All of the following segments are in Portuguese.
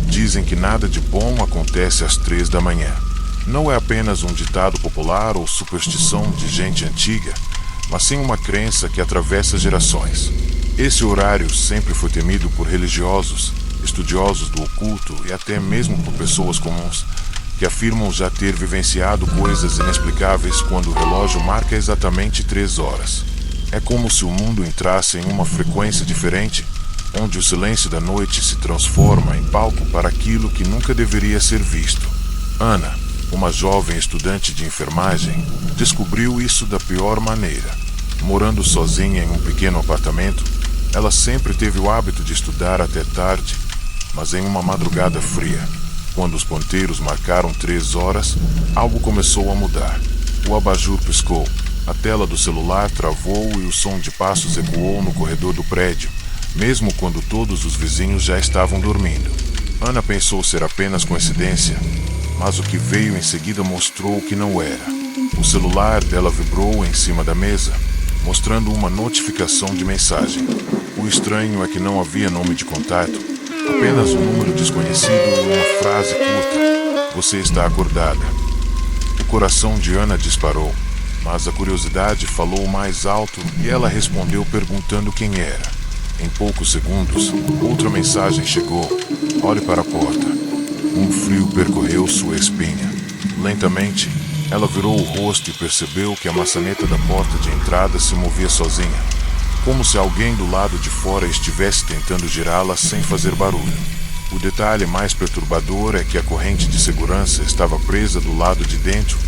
Dizem que nada de bom acontece às 3 da manhã. Não é apenas um ditado popular ou superstição de gente antiga, mas sim uma crença que atravessa gerações. Esse horário sempre foi temido por religiosos, estudiosos do oculto e até mesmo por pessoas comuns, que afirmam já ter vivenciado coisas inexplicáveis quando o relógio marca exatamente 3 horas. É como se o mundo entrasse em uma frequência diferente, onde o silêncio da noite se transforma em palco para aquilo que nunca deveria ser visto. Ana, uma jovem estudante de enfermagem, descobriu isso da pior maneira. Morando sozinha em um pequeno apartamento, ela sempre teve o hábito de estudar até tarde, mas em uma madrugada fria, quando os ponteiros marcaram 3 horas, algo começou a mudar. O abajur piscou, a tela do celular travou e o som de passos ecoou no corredor do prédio, mesmo quando todos os vizinhos já estavam dormindo. Ana pensou ser apenas coincidência, mas o que veio em seguida mostrou que não era. O celular dela vibrou em cima da mesa, mostrando uma notificação de mensagem. O estranho é que não havia nome de contato, apenas um número desconhecido e uma frase curta: "Você está acordada". O coração de Ana disparou, mas a curiosidade falou mais alto e ela respondeu perguntando quem era. Em poucos segundos, outra mensagem chegou: "Olhe para a porta". Um frio percorreu sua espinha. Lentamente, ela virou o rosto e percebeu que a maçaneta da porta de entrada se movia sozinha, como se alguém do lado de fora estivesse tentando girá-la sem fazer barulho. O detalhe mais perturbador é que a corrente de segurança estava presa do lado de dentro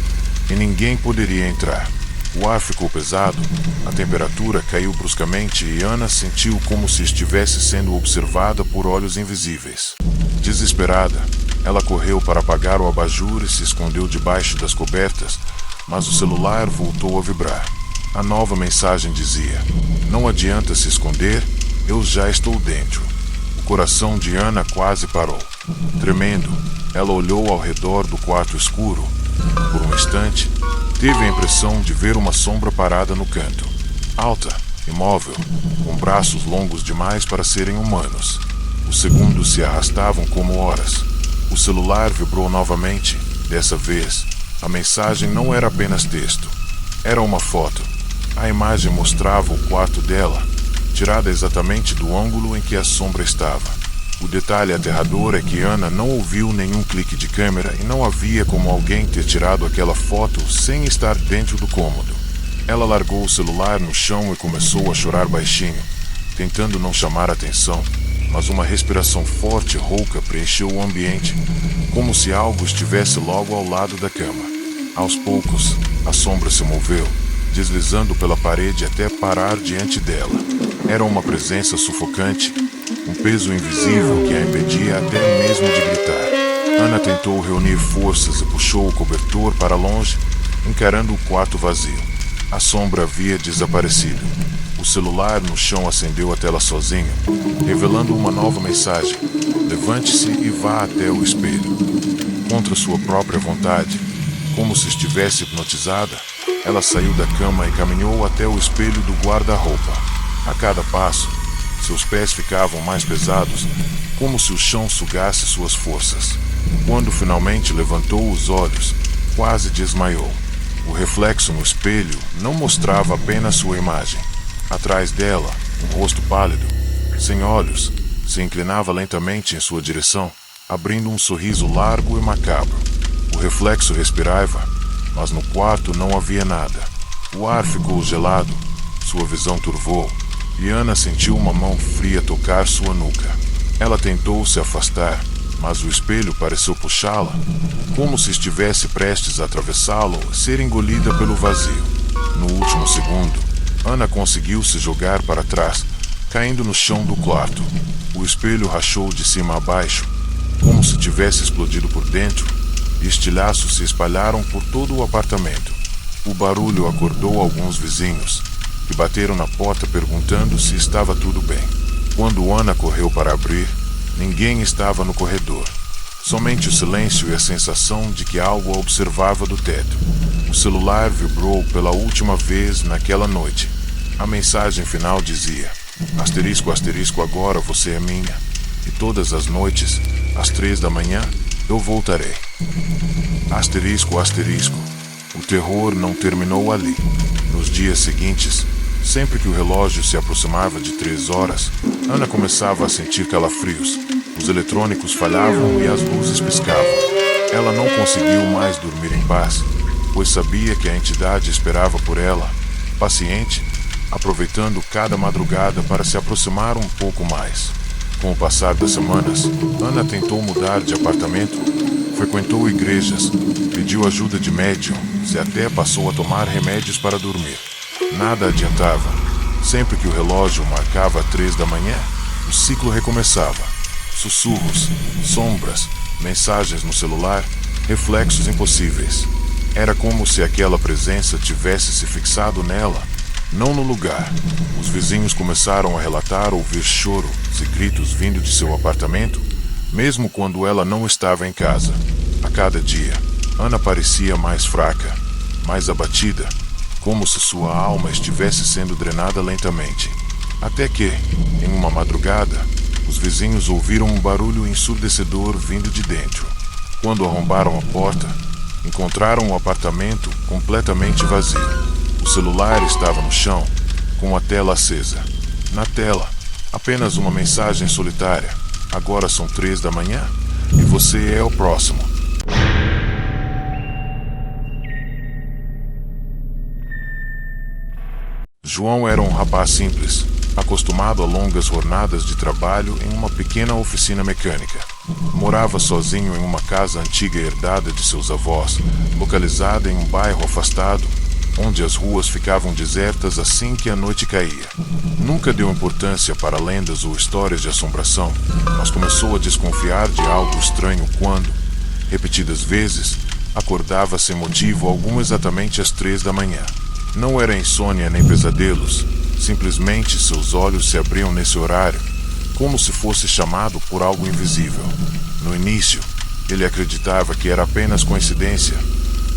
e ninguém poderia entrar. O ar ficou pesado, a temperatura caiu bruscamente e Ana sentiu como se estivesse sendo observada por olhos invisíveis. Desesperada, ela correu para apagar o abajur e se escondeu debaixo das cobertas, mas o celular voltou a vibrar. A nova mensagem dizia: "Não adianta se esconder, eu já estou dentro". O coração de Ana quase parou. Tremendo, ela olhou ao redor do quarto escuro. Por um instante, teve a impressão de ver uma sombra parada no canto. Alta, imóvel, com braços longos demais para serem humanos. Os segundos se arrastavam como horas. O celular vibrou novamente. Dessa vez, a mensagem não era apenas texto. Era uma foto. A imagem mostrava o quarto dela, tirada exatamente do ângulo em que a sombra estava. O detalhe aterrador é que Ana não ouviu nenhum clique de câmera e não havia como alguém ter tirado aquela foto sem estar dentro do cômodo. Ela largou o celular no chão e começou a chorar baixinho, tentando não chamar atenção, mas uma respiração forte e rouca preencheu o ambiente, como se algo estivesse logo ao lado da cama. Aos poucos, a sombra se moveu, deslizando pela parede até parar diante dela. Era uma presença sufocante, um peso invisível que a impedia até mesmo de gritar. Ana tentou reunir forças e puxou o cobertor para longe, encarando o quarto vazio. A sombra havia desaparecido. O celular no chão acendeu a tela sozinho, revelando uma nova mensagem: "Levante-se e vá até o espelho". Contra sua própria vontade, como se estivesse hipnotizada, ela saiu da cama e caminhou até o espelho do guarda-roupa. A cada passo, seus pés ficavam mais pesados, como se o chão sugasse suas forças. Quando finalmente levantou os olhos, quase desmaiou. O reflexo no espelho não mostrava apenas sua imagem. Atrás dela, um rosto pálido, sem olhos, se inclinava lentamente em sua direção, abrindo um sorriso largo e macabro. O reflexo respirava, mas no quarto não havia nada. O ar ficou gelado, sua visão turvou, e Ana sentiu uma mão fria tocar sua nuca. Ela tentou se afastar, mas o espelho pareceu puxá-la, como se estivesse prestes a atravessá-lo e ser engolida pelo vazio. No último segundo, Ana conseguiu se jogar para trás, caindo no chão do quarto. O espelho rachou de cima a baixo, como se tivesse explodido por dentro, e estilhaços se espalharam por todo o apartamento. O barulho acordou alguns vizinhos, que bateram na porta perguntando se estava tudo bem. Quando Ana correu para abrir, Ninguém estava no corredor. Somente o silêncio e a sensação de que algo a observava do teto. O celular vibrou pela última vez naquela noite. A mensagem final dizia: asterisco, asterisco, agora você é minha. E todas as noites, às 3 da manhã, eu voltarei. Asterisco, asterisco. O terror não terminou ali. Nos dias seguintes, sempre que o relógio se aproximava de 3 horas, Ana começava a sentir calafrios. Os eletrônicos falhavam e as luzes piscavam. Ela não conseguiu mais dormir em paz, pois sabia que a entidade esperava por ela, paciente, aproveitando cada madrugada para se aproximar um pouco mais. Com o passar das semanas, Ana tentou mudar de apartamento, frequentou igrejas, pediu ajuda de médium e até passou a tomar remédios para dormir. Nada adiantava. Sempre que o relógio marcava 3 da manhã, o ciclo recomeçava. Sussurros, sombras, mensagens no celular, reflexos impossíveis. Era como se aquela presença tivesse se fixado nela, não no lugar. Os vizinhos começaram a relatar ouvir choros e gritos vindo de seu apartamento, mesmo quando ela não estava em casa. A cada dia, Ana parecia mais fraca, mais abatida, como se sua alma estivesse sendo drenada lentamente. Até que, em uma madrugada, os vizinhos ouviram um barulho ensurdecedor vindo de dentro. Quando arrombaram a porta, encontraram o apartamento completamente vazio. O celular estava no chão, com a tela acesa. Na tela, apenas uma mensagem solitária: agora são 3 da manhã e você é o próximo. João era um rapaz simples, acostumado a longas jornadas de trabalho em uma pequena oficina mecânica. Morava sozinho em uma casa antiga herdada de seus avós, localizada em um bairro afastado, onde as ruas ficavam desertas assim que a noite caía. Nunca deu importância para lendas ou histórias de assombração, mas começou a desconfiar de algo estranho quando, repetidas vezes, acordava sem motivo algum exatamente às 3 da manhã. Não era insônia nem pesadelos, simplesmente seus olhos se abriam nesse horário, como se fosse chamado por algo invisível. No início, ele acreditava que era apenas coincidência,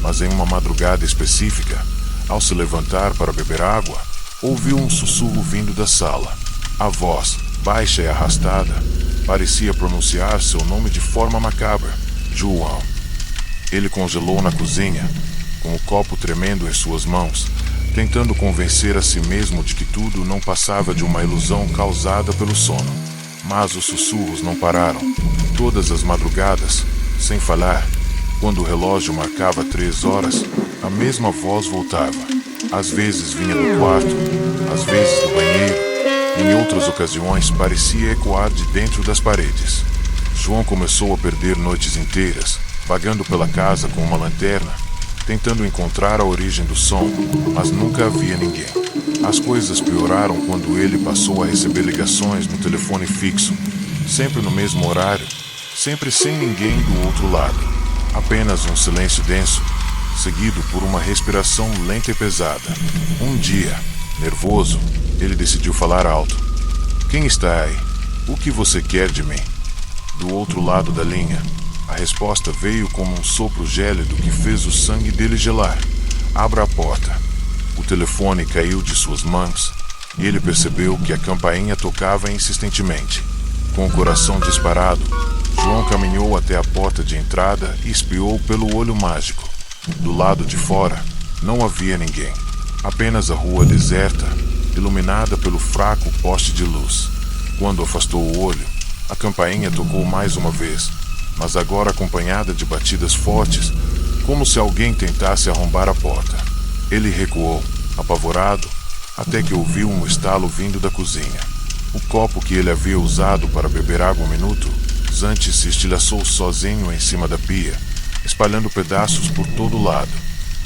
mas em uma madrugada específica, ao se levantar para beber água, ouviu um sussurro vindo da sala. A voz, baixa e arrastada, parecia pronunciar seu nome de forma macabra: João. Ele congelou na cozinha, com o copo tremendo em suas mãos, tentando convencer a si mesmo de que tudo não passava de uma ilusão causada pelo sono. Mas os sussurros não pararam. Todas as madrugadas, sem falhar, quando o relógio marcava 3 horas, a mesma voz voltava. Às vezes vinha do quarto, às vezes do banheiro, e em outras ocasiões parecia ecoar de dentro das paredes. João começou a perder noites inteiras, vagando pela casa com uma lanterna, tentando encontrar a origem do som, mas nunca havia ninguém. As coisas pioraram quando ele passou a receber ligações no telefone fixo, sempre no mesmo horário, sempre sem ninguém do outro lado. Apenas um silêncio denso, seguido por uma respiração lenta e pesada. Um dia, nervoso, ele decidiu falar alto: "Quem está aí? O que você quer de mim?" Do outro lado da linha, a resposta veio como um sopro gélido que fez o sangue dele gelar: "Abra a porta." O telefone caiu de suas mãos e ele percebeu que a campainha tocava insistentemente. Com o coração disparado, João caminhou até a porta de entrada e espiou pelo olho mágico. Do lado de fora, não havia ninguém. Apenas a rua deserta, iluminada pelo fraco poste de luz. Quando afastou o olho, a campainha tocou mais uma vez, mas agora acompanhada de batidas fortes, como se alguém tentasse arrombar a porta. Ele recuou, apavorado, até que ouviu um estalo vindo da cozinha. O copo que ele havia usado para beber água um minuto antes se estilhaçou sozinho em cima da pia, espalhando pedaços por todo lado.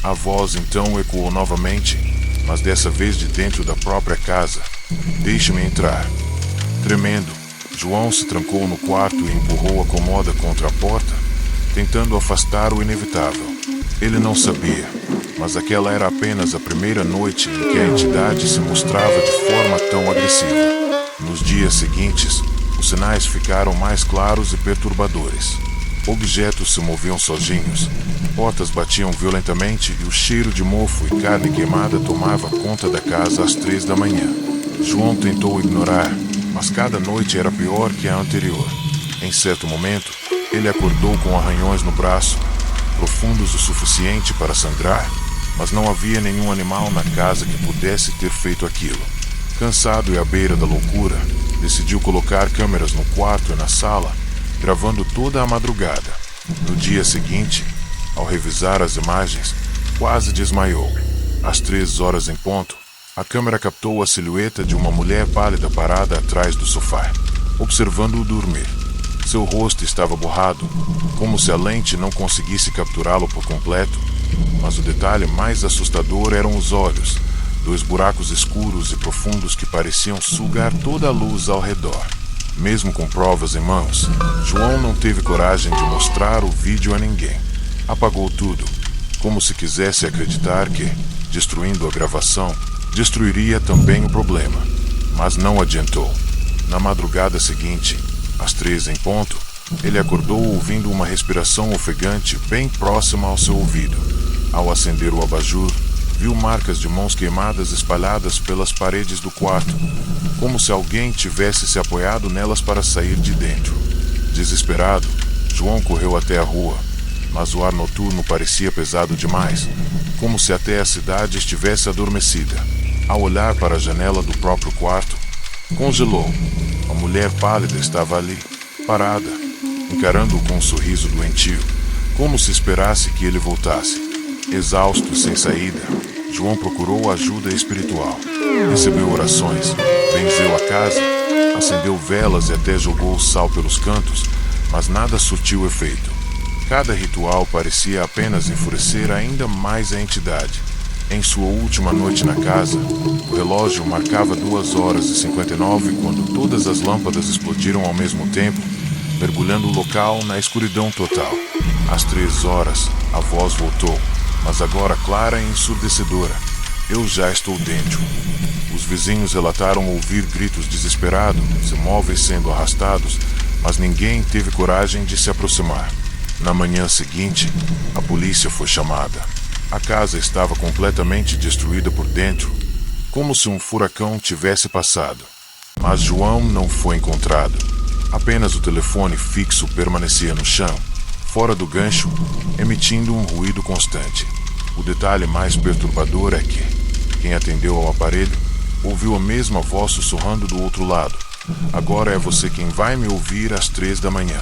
A voz então ecoou novamente, mas dessa vez de dentro da própria casa: "Deixe-me entrar." Tremendo, João se trancou no quarto e empurrou a cômoda contra a porta, tentando afastar o inevitável. Ele não sabia, mas aquela era apenas a primeira noite em que a entidade se mostrava de forma tão agressiva. Nos dias seguintes, o Os sinais ficaram mais claros e perturbadores. Objetos se moviam sozinhos, portas batiam violentamente e o cheiro de mofo e carne queimada tomava conta da casa às 3 da manhã. João tentou ignorar, mas cada noite era pior que a anterior. Em certo momento, ele acordou com arranhões no braço, profundos o suficiente para sangrar, mas não havia nenhum animal na casa que pudesse ter feito aquilo. Cansado e à beira da loucura, decidiu colocar câmeras no quarto e na sala, gravando toda a madrugada. No dia seguinte, ao revisar as imagens, quase desmaiou. Às 3 horas em ponto, a câmera captou a silhueta de uma mulher pálida parada atrás do sofá, observando-o dormir. Seu rosto estava borrado, como se a lente não conseguisse capturá-lo por completo, mas o detalhe mais assustador eram os olhos, 2 buracos escuros e profundos que pareciam sugar toda a luz ao redor. Mesmo com provas em mãos, João não teve coragem de mostrar o vídeo a ninguém. Apagou tudo, como se quisesse acreditar que, destruindo a gravação, destruiria também o problema. Mas não adiantou. Na madrugada seguinte, às 3 em ponto, ele acordou ouvindo uma respiração ofegante bem próxima ao seu ouvido. Ao acender o abajur, viu marcas de mãos queimadas espalhadas pelas paredes do quarto, como se alguém tivesse se apoiado nelas para sair de dentro. Desesperado, João correu até a rua, mas o ar noturno parecia pesado demais, como se até a cidade estivesse adormecida. Ao olhar para a janela do próprio quarto, congelou. A mulher pálida estava ali, parada, encarando-o com um sorriso doentio, como se esperasse que ele voltasse. Exausto e sem saída, João procurou ajuda espiritual. Recebeu orações, benzeu a casa, acendeu velas e até jogou sal pelos cantos, mas nada surtiu efeito. Cada ritual parecia apenas enfurecer ainda mais a entidade. Em sua última noite na casa, o relógio marcava 2h59 quando todas as lâmpadas explodiram ao mesmo tempo, mergulhando o local na escuridão total. Às 3 horas, a voz voltou, mas agora clara e ensurdecedora. Eu já estou dentro. Os vizinhos relataram ouvir gritos desesperados, móveis sendo arrastados, mas ninguém teve coragem de se aproximar. Na manhã seguinte, a polícia foi chamada. A casa estava completamente destruída por dentro, como se um furacão tivesse passado. Mas João não foi encontrado. Apenas o telefone fixo permanecia no chão, fora do gancho, emitindo um ruído constante. O detalhe mais perturbador é que quem atendeu ao aparelho ouviu a mesma voz sussurrando do outro lado. Agora é você quem vai me ouvir às 3 da manhã.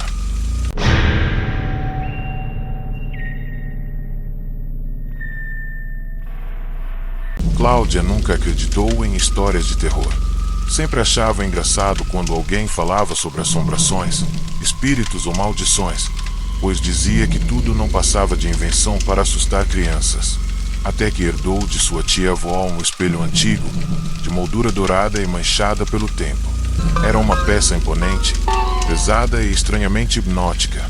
Cláudia nunca acreditou em histórias de terror. Sempre achava engraçado quando alguém falava sobre assombrações, espíritos ou maldições, pois dizia que tudo não passava de invenção para assustar crianças. Até que herdou de sua tia-avó um espelho antigo, de moldura dourada e manchada pelo tempo. Era uma peça imponente, pesada e estranhamente hipnótica.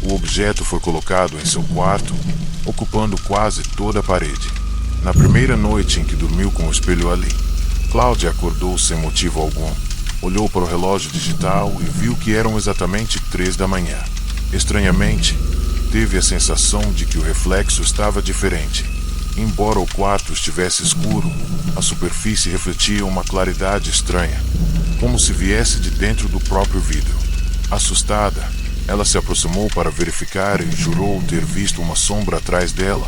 O objeto foi colocado em seu quarto, ocupando quase toda a parede. Na primeira noite em que dormiu com o espelho ali, Cláudia acordou sem motivo algum. Olhou para o relógio digital e viu que eram exatamente 3 da manhã. Estranhamente, teve a sensação de que o reflexo estava diferente. Embora o quarto estivesse escuro, a superfície refletia uma claridade estranha, como se viesse de dentro do próprio vidro. Assustada, ela se aproximou para verificar e jurou ter visto uma sombra atrás dela,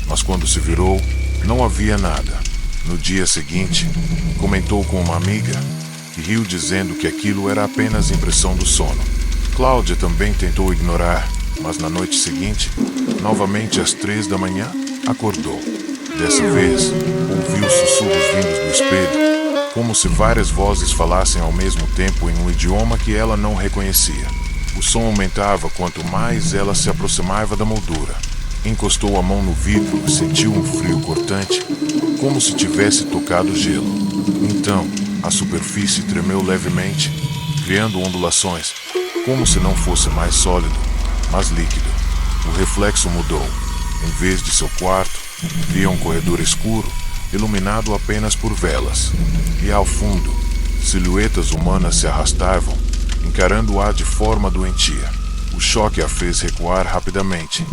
mas quando se virou, não havia nada. No dia seguinte, comentou com uma amiga, que riu dizendo que aquilo era apenas impressão do sono. Cláudia também tentou ignorar, mas na noite seguinte, novamente às 3 da manhã, acordou. Dessa vez, ouviu sussurros vindos do espelho, como se várias vozes falassem ao mesmo tempo em um idioma que ela não reconhecia. O som aumentava quanto mais ela se aproximava da moldura. Encostou a mão no vidro e sentiu um frio cortante, como se tivesse tocado gelo. Então, a superfície tremeu levemente, criando ondulações, como se não fosse mais sólido, mas líquido. O reflexo mudou. Em vez de seu quarto, via um corredor escuro, iluminado apenas por velas. E ao fundo, silhuetas humanas se arrastavam, encarando-a de forma doentia. O choque a fez recuar rapidamente.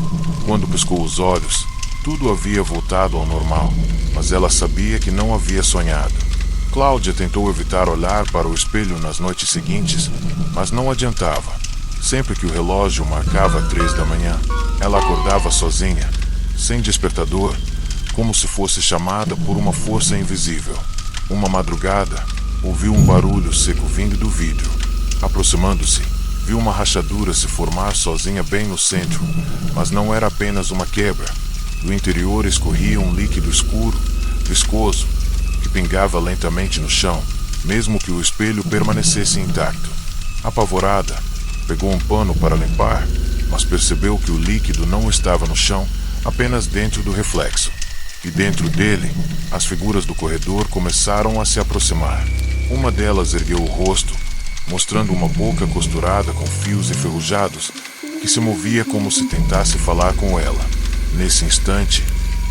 Quando piscou os olhos, tudo havia voltado ao normal, mas ela sabia que não havia sonhado. Cláudia tentou evitar olhar para o espelho nas noites seguintes, mas não adiantava. Sempre que o relógio marcava 3 da manhã, ela acordava sozinha, sem despertador, como se fosse chamada por uma força invisível. Uma madrugada, ouviu um barulho seco vindo do vidro. Aproximando-se, viu uma rachadura se formar sozinha bem no centro, mas não era apenas uma quebra. Do interior escorria um líquido escuro, viscoso, que pingava lentamente no chão, mesmo que o espelho permanecesse intacto. Apavorada, pegou um pano para limpar, mas percebeu que o líquido não estava no chão, apenas dentro do reflexo. E dentro dele, as figuras do corredor começaram a se aproximar. Uma delas ergueu o rosto, mostrando uma boca costurada com fios enferrujados, que se movia como se tentasse falar com ela. Nesse instante,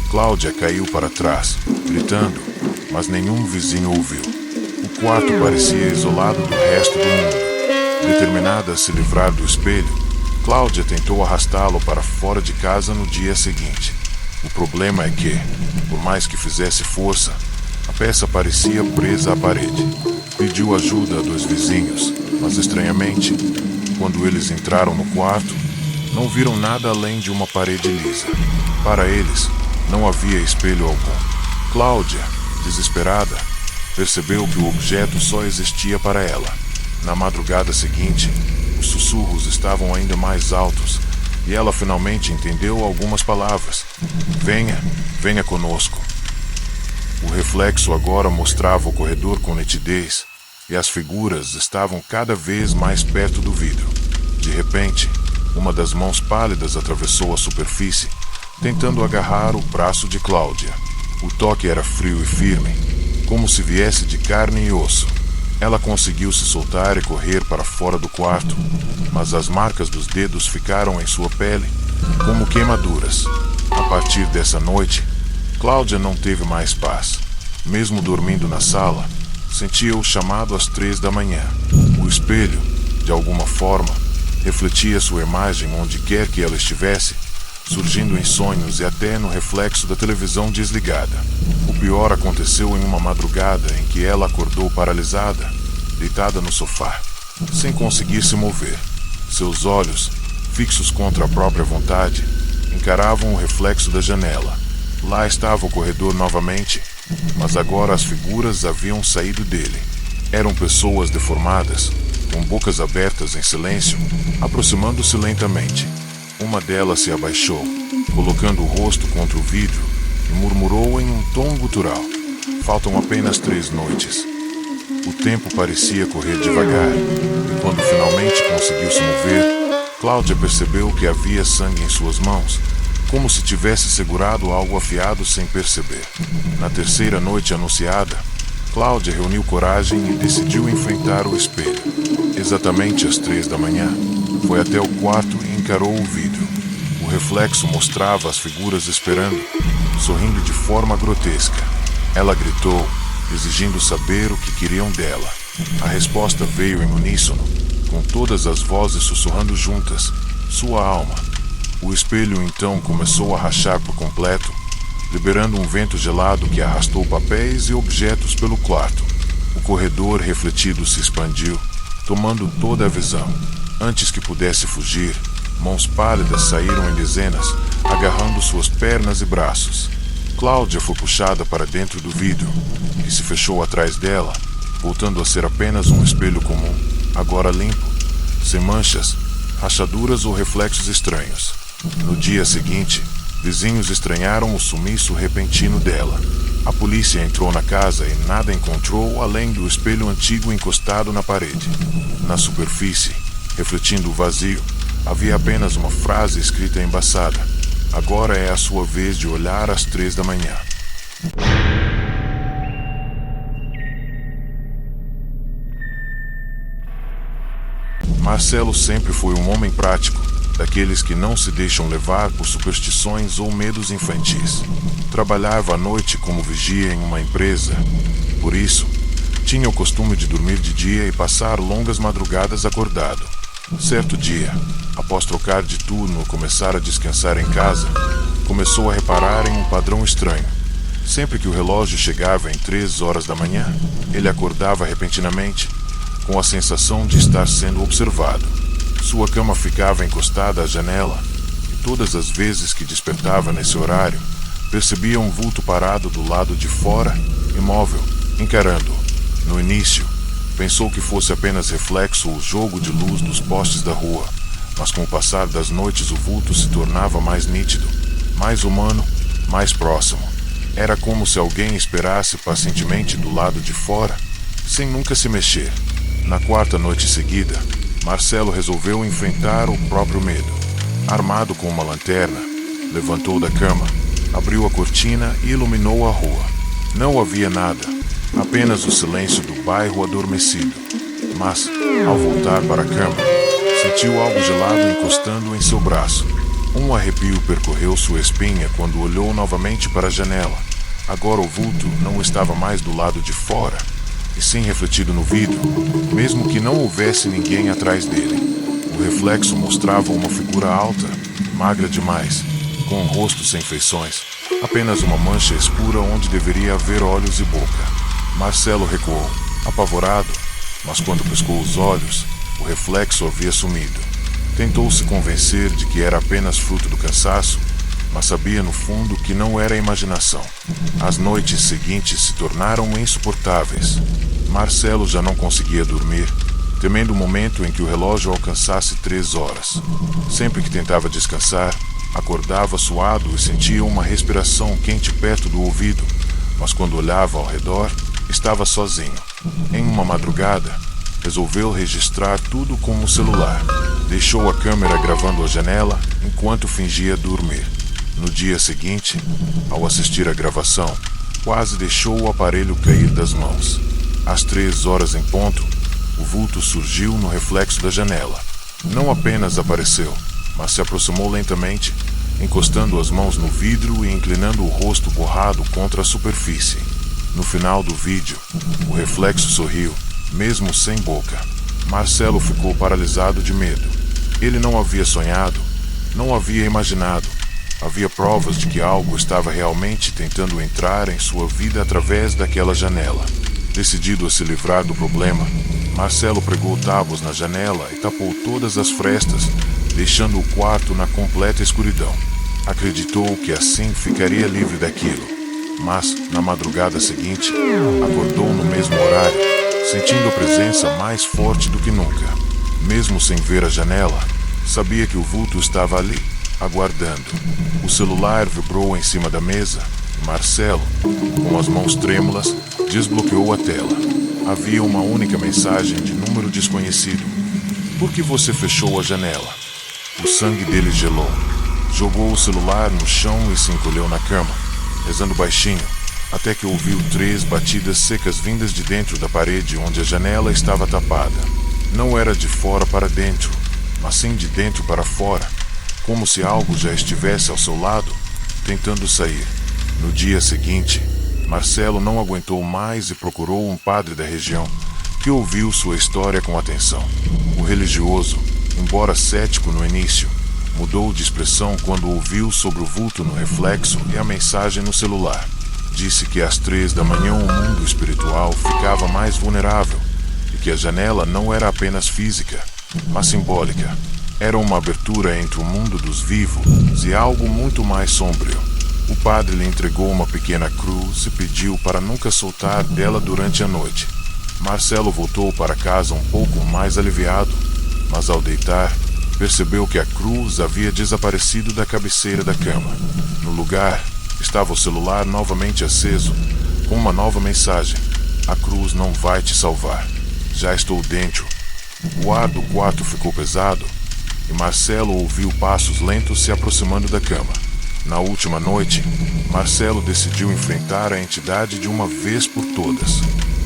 Cláudia caiu para trás, gritando, mas nenhum vizinho ouviu. O quarto parecia isolado do resto do mundo. Determinada a se livrar do espelho, Cláudia tentou arrastá-lo para fora de casa no dia seguinte. O problema é que, por mais que fizesse força, a peça parecia presa à parede. Pediu ajuda a 2 vizinhos, mas estranhamente, quando eles entraram no quarto, não viram nada além de uma parede lisa. Para eles, não havia espelho algum. Cláudia, desesperada, percebeu que o objeto só existia para ela. Na madrugada seguinte, os sussurros estavam ainda mais altos e ela finalmente entendeu algumas palavras. Venha, venha conosco. O reflexo agora mostrava o corredor com nitidez e as figuras estavam cada vez mais perto do vidro. De repente, uma das mãos pálidas atravessou a superfície, tentando agarrar o braço de Cláudia. O toque era frio e firme, como se viesse de carne e osso. Ela conseguiu se soltar e correr para fora do quarto, mas as marcas dos dedos ficaram em sua pele, como queimaduras. A partir dessa noite, Cláudia não teve mais paz. Mesmo dormindo na sala, sentia o chamado às 3 da manhã. O espelho, de alguma forma, refletia sua imagem onde quer que ela estivesse, surgindo em sonhos e até no reflexo da televisão desligada. O pior aconteceu em uma madrugada em que ela acordou paralisada, deitada no sofá, sem conseguir se mover. Seus olhos, fixos contra a própria vontade, encaravam o reflexo da janela. Lá estava o corredor novamente, mas agora as figuras haviam saído dele. Eram pessoas deformadas, com bocas abertas em silêncio, aproximando-se lentamente. Uma delas se abaixou, colocando o rosto contra o vidro, e murmurou em um tom gutural. Faltam apenas 3 noites. O tempo parecia correr devagar, e quando finalmente conseguiu se mover, Cláudia percebeu que havia sangue em suas mãos, como se tivesse segurado algo afiado sem perceber. Na terceira noite anunciada, Cláudia reuniu coragem e decidiu enfrentar o espelho. Exatamente às 3 da manhã, foi até o quarto e encarou o vidro. O reflexo mostrava as figuras esperando, sorrindo de forma grotesca. Ela gritou, exigindo saber o que queriam dela. A resposta veio em uníssono, com todas as vozes sussurrando juntas, sua alma. O espelho então começou a rachar por completo, liberando um vento gelado que arrastou papéis e objetos pelo quarto. O corredor refletido se expandiu, tomando toda a visão. Antes que pudesse fugir, mãos pálidas saíram em dezenas, agarrando suas pernas e braços. Cláudia foi puxada para dentro do vidro, que se fechou atrás dela, voltando a ser apenas um espelho comum, agora limpo, sem manchas, rachaduras ou reflexos estranhos. No dia seguinte, vizinhos estranharam o sumiço repentino dela. A polícia entrou na casa e nada encontrou além do espelho antigo encostado na parede. Na superfície, refletindo o vazio, havia apenas uma frase escrita embaçada. Agora é a sua vez de olhar às 3 da manhã. Marcelo sempre foi um homem prático, daqueles que não se deixam levar por superstições ou medos infantis. Trabalhava à noite como vigia em uma empresa. Por isso, Tinha o costume de dormir de dia e passar longas madrugadas acordado. Certo dia, após trocar de turno e começar a descansar em casa, começou a reparar em um padrão estranho. Sempre que o relógio chegava em 3 horas da manhã, ele acordava repentinamente, com a sensação de estar sendo observado. Sua cama ficava encostada à janela, e todas as vezes que despertava nesse horário, percebia um vulto parado do lado de fora, imóvel, encarando-o. No início, pensou que fosse apenas reflexo ou jogo de luz dos postes da rua, mas com o passar das noites o vulto se tornava mais nítido, mais humano, mais próximo. Era como se alguém esperasse pacientemente do lado de fora, sem nunca se mexer. Na quarta noite seguida, Marcelo resolveu enfrentar o próprio medo. Armado com uma lanterna, levantou da cama, abriu a cortina e iluminou a rua. Não havia nada, apenas o silêncio do bairro adormecido. Mas, ao voltar para a cama, sentiu algo gelado encostando em seu braço. Um arrepio percorreu sua espinha quando olhou novamente para a janela. Agora o vulto não estava mais do lado de fora, e sim refletido no vidro, mesmo que não houvesse ninguém atrás dele. O reflexo mostrava uma figura alta, magra demais, com um rosto sem feições, apenas uma mancha escura onde deveria haver olhos e boca. Marcelo recuou, apavorado, mas quando piscou os olhos, o reflexo havia sumido. Tentou se convencer de que era apenas fruto do cansaço, mas sabia no fundo que não era imaginação. As noites seguintes se tornaram insuportáveis. Marcelo já não conseguia dormir, temendo o momento em que o relógio alcançasse 3 horas. Sempre que tentava descansar, acordava suado e sentia uma respiração quente perto do ouvido, mas quando olhava ao redor, estava sozinho. Em uma madrugada, resolveu registrar tudo com um celular. Deixou a câmera gravando a janela enquanto fingia dormir. No dia seguinte, ao assistir a gravação, quase deixou o aparelho cair das mãos. Às 3 horas em ponto, o vulto surgiu no reflexo da janela. Não apenas apareceu, mas se aproximou lentamente, encostando as mãos no vidro e inclinando o rosto borrado contra a superfície. No final do vídeo, o reflexo sorriu, mesmo sem boca. Marcelo ficou paralisado de medo. Ele não havia sonhado, não havia imaginado. Havia provas de que algo estava realmente tentando entrar em sua vida através daquela janela. Decidido a se livrar do problema, Marcelo pregou tábuas na janela e tapou todas as frestas, deixando o quarto na completa escuridão. Acreditou que assim ficaria livre daquilo, mas, na madrugada seguinte, acordou no mesmo horário, sentindo a presença mais forte do que nunca. Mesmo sem ver a janela, sabia que o vulto estava ali, aguardando. O celular vibrou em cima da mesa e Marcelo, com as mãos trêmulas, desbloqueou a tela. Havia uma única mensagem de número desconhecido. Por que você fechou a janela? O sangue dele gelou. Jogou o celular no chão e se encolheu na cama, rezando baixinho, até que ouviu 3 batidas secas vindas de dentro da parede onde a janela estava tapada. Não era de fora para dentro, mas sim de dentro para fora, como se algo já estivesse ao seu lado, tentando sair. No dia seguinte, Marcelo não aguentou mais e procurou um padre da região, que ouviu sua história com atenção. O religioso, embora cético no início, mudou de expressão quando ouviu sobre o vulto no reflexo e a mensagem no celular. Disse que às 3 da manhã o mundo espiritual ficava mais vulnerável e que a janela não era apenas física, mas simbólica. Era uma abertura entre o mundo dos vivos e algo muito mais sombrio. O padre lhe entregou uma pequena cruz e pediu para nunca soltar dela durante a noite. Marcelo voltou para casa um pouco mais aliviado, mas ao deitar, percebeu que a cruz havia desaparecido da cabeceira da cama. No lugar, estava o celular novamente aceso, com uma nova mensagem: a cruz não vai te salvar. Já estou dentro. O ar do quarto ficou pesado e Marcelo ouviu passos lentos se aproximando da cama. Na última noite, Marcelo decidiu enfrentar a entidade de uma vez por todas.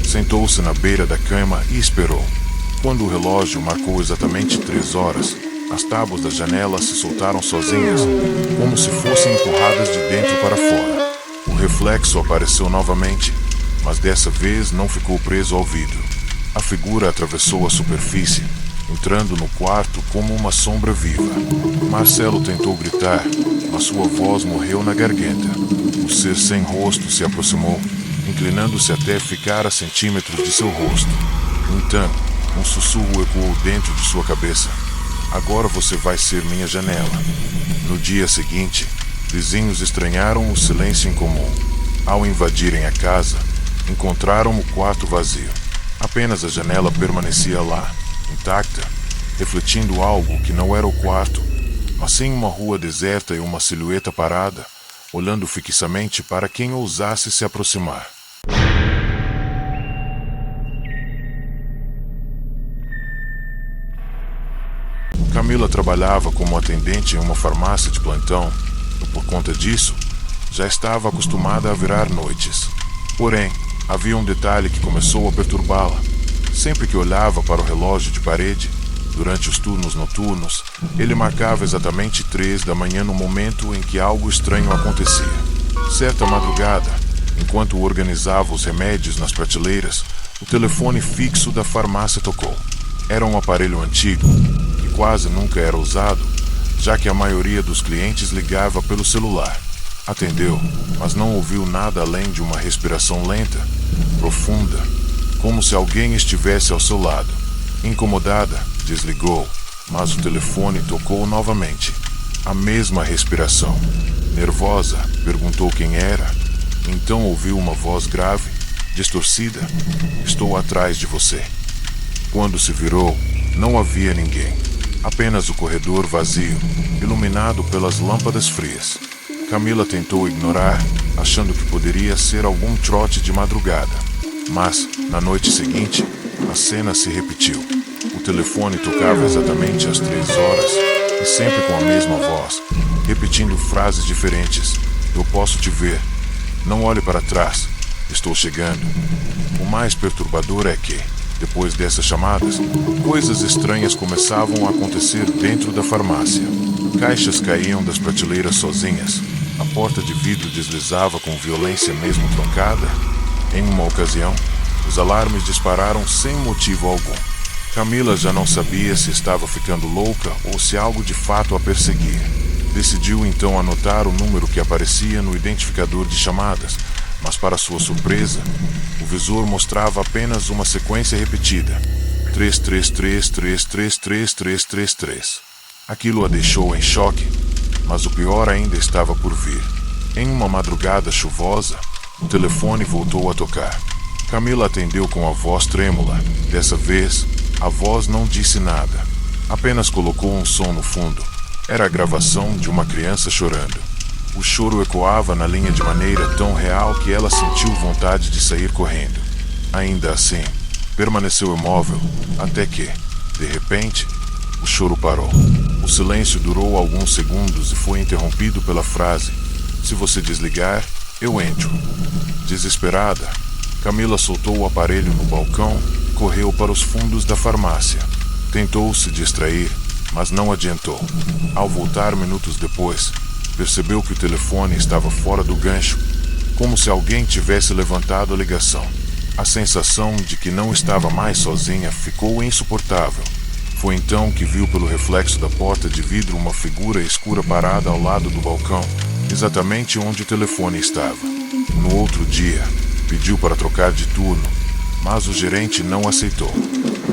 Sentou-se na beira da cama e esperou. Quando o relógio marcou exatamente 3 horas, as tábuas da janela se soltaram sozinhas, como se fossem empurradas de dentro para fora. O reflexo apareceu novamente, mas dessa vez não ficou preso ao vidro. A figura atravessou a superfície, entrando no quarto como uma sombra viva. Marcelo tentou gritar, mas sua voz morreu na garganta. O ser sem rosto se aproximou, inclinando-se até ficar a centímetros de seu rosto. No entanto, um sussurro ecoou dentro de sua cabeça. Agora você vai ser minha janela. No dia seguinte, vizinhos estranharam o silêncio incomum. Ao invadirem a casa, encontraram o quarto vazio. Apenas a janela permanecia lá, intacta, refletindo algo que não era o quarto, mas sim uma rua deserta e uma silhueta parada, olhando fixamente para quem ousasse se aproximar. Camila trabalhava como atendente em uma farmácia de plantão e, por conta disso, já estava acostumada a virar noites. Porém, havia um detalhe que começou a perturbá-la. Sempre que olhava para o relógio de parede, durante os turnos noturnos, ele marcava exatamente 3 da manhã no momento em que algo estranho acontecia. Certa madrugada, enquanto organizava os remédios nas prateleiras, o telefone fixo da farmácia tocou. Era um aparelho antigo, que quase nunca era usado, já que a maioria dos clientes ligava pelo celular. Atendeu, mas não ouviu nada além de uma respiração lenta, profunda, como se alguém estivesse ao seu lado. Incomodada, desligou, mas o telefone tocou novamente. A mesma respiração. Nervosa, perguntou quem era. Então ouviu uma voz grave, distorcida: "Estou atrás de você." Quando se virou, não havia ninguém. Apenas o corredor vazio, iluminado pelas lâmpadas frias. Camila tentou ignorar, achando que poderia ser algum trote de madrugada. Mas, na noite seguinte, a cena se repetiu. O telefone tocava exatamente às 3 horas, e sempre com a mesma voz, repetindo frases diferentes. "Eu posso te ver. Não olhe para trás. Estou chegando." O mais perturbador é que, depois dessas chamadas, coisas estranhas começavam a acontecer dentro da farmácia. Caixas caíam das prateleiras sozinhas. A porta de vidro deslizava com violência mesmo trancada. Em uma ocasião, os alarmes dispararam sem motivo algum. Camila já não sabia se estava ficando louca ou se algo de fato a perseguia. Decidiu então anotar o número que aparecia no identificador de chamadas, mas para sua surpresa, o visor mostrava apenas uma sequência repetida: 333333333. Aquilo a deixou em choque, mas o pior ainda estava por vir. Em uma madrugada chuvosa, o telefone voltou a tocar. Camila atendeu com a voz trêmula. Dessa vez, a voz não disse nada. Apenas colocou um som no fundo. Era a gravação de uma criança chorando. O choro ecoava na linha de maneira tão real que ela sentiu vontade de sair correndo. Ainda assim, permaneceu imóvel, até que, de repente, o choro parou. O silêncio durou alguns segundos e foi interrompido pela frase: "Se você desligar, eu entro." Desesperada, Camila soltou o aparelho no balcão e correu para os fundos da farmácia. Tentou se distrair, mas não adiantou. Ao voltar minutos depois, percebeu que o telefone estava fora do gancho, como se alguém tivesse levantado a ligação. A sensação de que não estava mais sozinha ficou insuportável. Foi então que viu pelo reflexo da porta de vidro uma figura escura parada ao lado do balcão, exatamente onde o telefone estava. No outro dia, pediu para trocar de turno, mas o gerente não aceitou.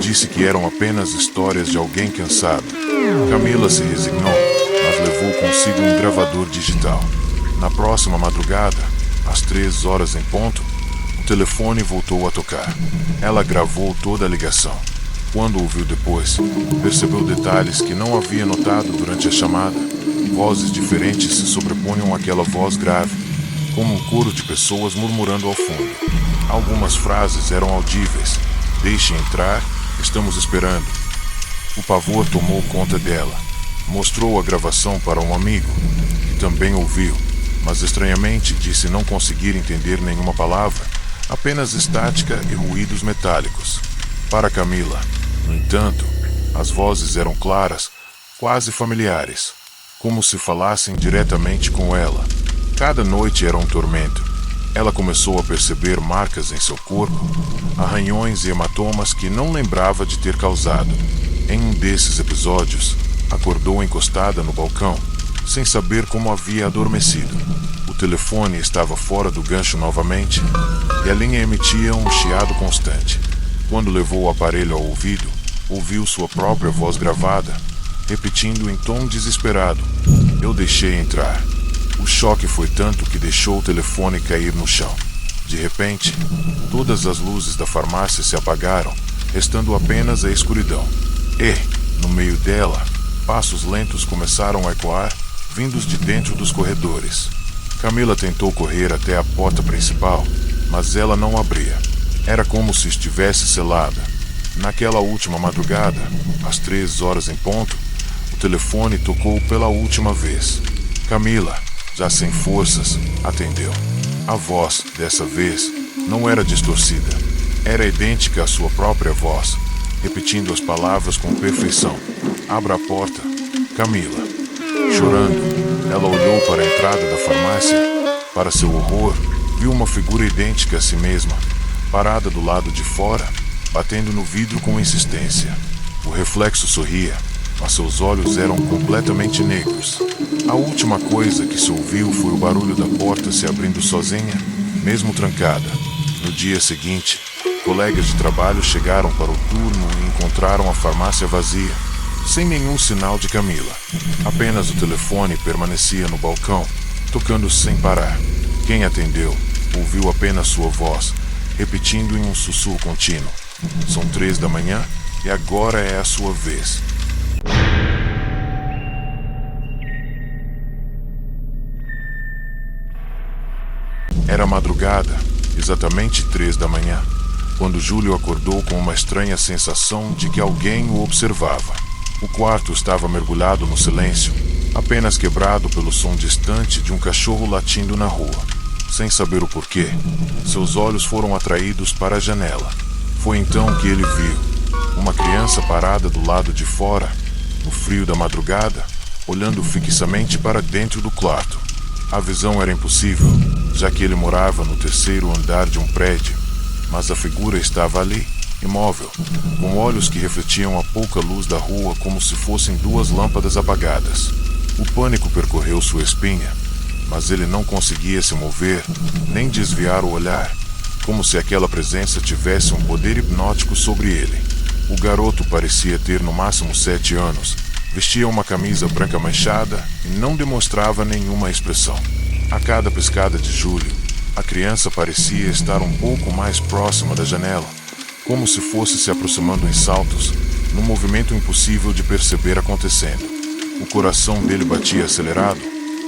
Disse que eram apenas histórias de alguém cansado. Camila se resignou, mas levou consigo um gravador digital. Na próxima madrugada, às 3 horas em ponto, o telefone voltou a tocar. Ela gravou toda a ligação. Quando ouviu depois, percebeu detalhes que não havia notado durante a chamada. Vozes diferentes se sobrepunham àquela voz grave, como um coro de pessoas murmurando ao fundo. Algumas frases eram audíveis: "Deixe entrar, estamos esperando." O pavor tomou conta dela. Mostrou a gravação para um amigo, que também ouviu, mas estranhamente disse não conseguir entender nenhuma palavra, apenas estática e ruídos metálicos. Para Camila, no entanto, as vozes eram claras, quase familiares, como se falassem diretamente com ela. Cada noite era um tormento. Ela começou a perceber marcas em seu corpo, arranhões e hematomas que não lembrava de ter causado. Em um desses episódios, acordou encostada no balcão, sem saber como havia adormecido. O telefone estava fora do gancho novamente e a linha emitia um chiado constante. Quando levou o aparelho ao ouvido, ouviu sua própria voz gravada, repetindo em tom desesperado: "Eu deixei entrar." O choque foi tanto que deixou o telefone cair no chão. De repente, todas as luzes da farmácia se apagaram, restando apenas a escuridão. E, no meio dela, passos lentos começaram a ecoar, vindos de dentro dos corredores. Camila tentou correr até a porta principal, mas ela não abria. Era como se estivesse selada. Naquela última madrugada, às 3 horas em ponto, o telefone tocou pela última vez. Camila, já sem forças, atendeu. A voz, dessa vez, não era distorcida. Era idêntica à sua própria voz, repetindo as palavras com perfeição. "Abra a porta." Camila. Chorando, ela olhou para a entrada da farmácia. Para seu horror, viu uma figura idêntica a si mesma, parada do lado de fora, batendo no vidro com insistência. O reflexo sorria, mas seus olhos eram completamente negros. A última coisa que se ouviu foi o barulho da porta se abrindo sozinha, mesmo trancada. No dia seguinte, colegas de trabalho chegaram para o turno e encontraram a farmácia vazia, sem nenhum sinal de Camila. Apenas o telefone permanecia no balcão, tocando sem parar. Quem atendeu ouviu apenas sua voz, repetindo em um sussurro contínuo: "São 3 da manhã e agora é a sua vez." Era madrugada, exatamente 3 da manhã, quando Júlio acordou com uma estranha sensação de que alguém o observava. O quarto estava mergulhado no silêncio, apenas quebrado pelo som distante de um cachorro latindo na rua. Sem saber o porquê, seus olhos foram atraídos para a janela. Foi então que ele viu uma criança parada do lado de fora, no frio da madrugada, olhando fixamente para dentro do quarto. A visão era impossível, já que ele morava no 3º andar de um prédio, mas a figura estava ali, imóvel, com olhos que refletiam a pouca luz da rua como se fossem 2 lâmpadas apagadas. O pânico percorreu sua espinha, mas ele não conseguia se mover, nem desviar o olhar, como se aquela presença tivesse um poder hipnótico sobre ele. O garoto parecia ter no máximo 7 anos, vestia uma camisa branca manchada e não demonstrava nenhuma expressão. A cada piscada de Júlio, a criança parecia estar um pouco mais próxima da janela, como se fosse se aproximando em saltos, num movimento impossível de perceber acontecendo. O coração dele batia acelerado,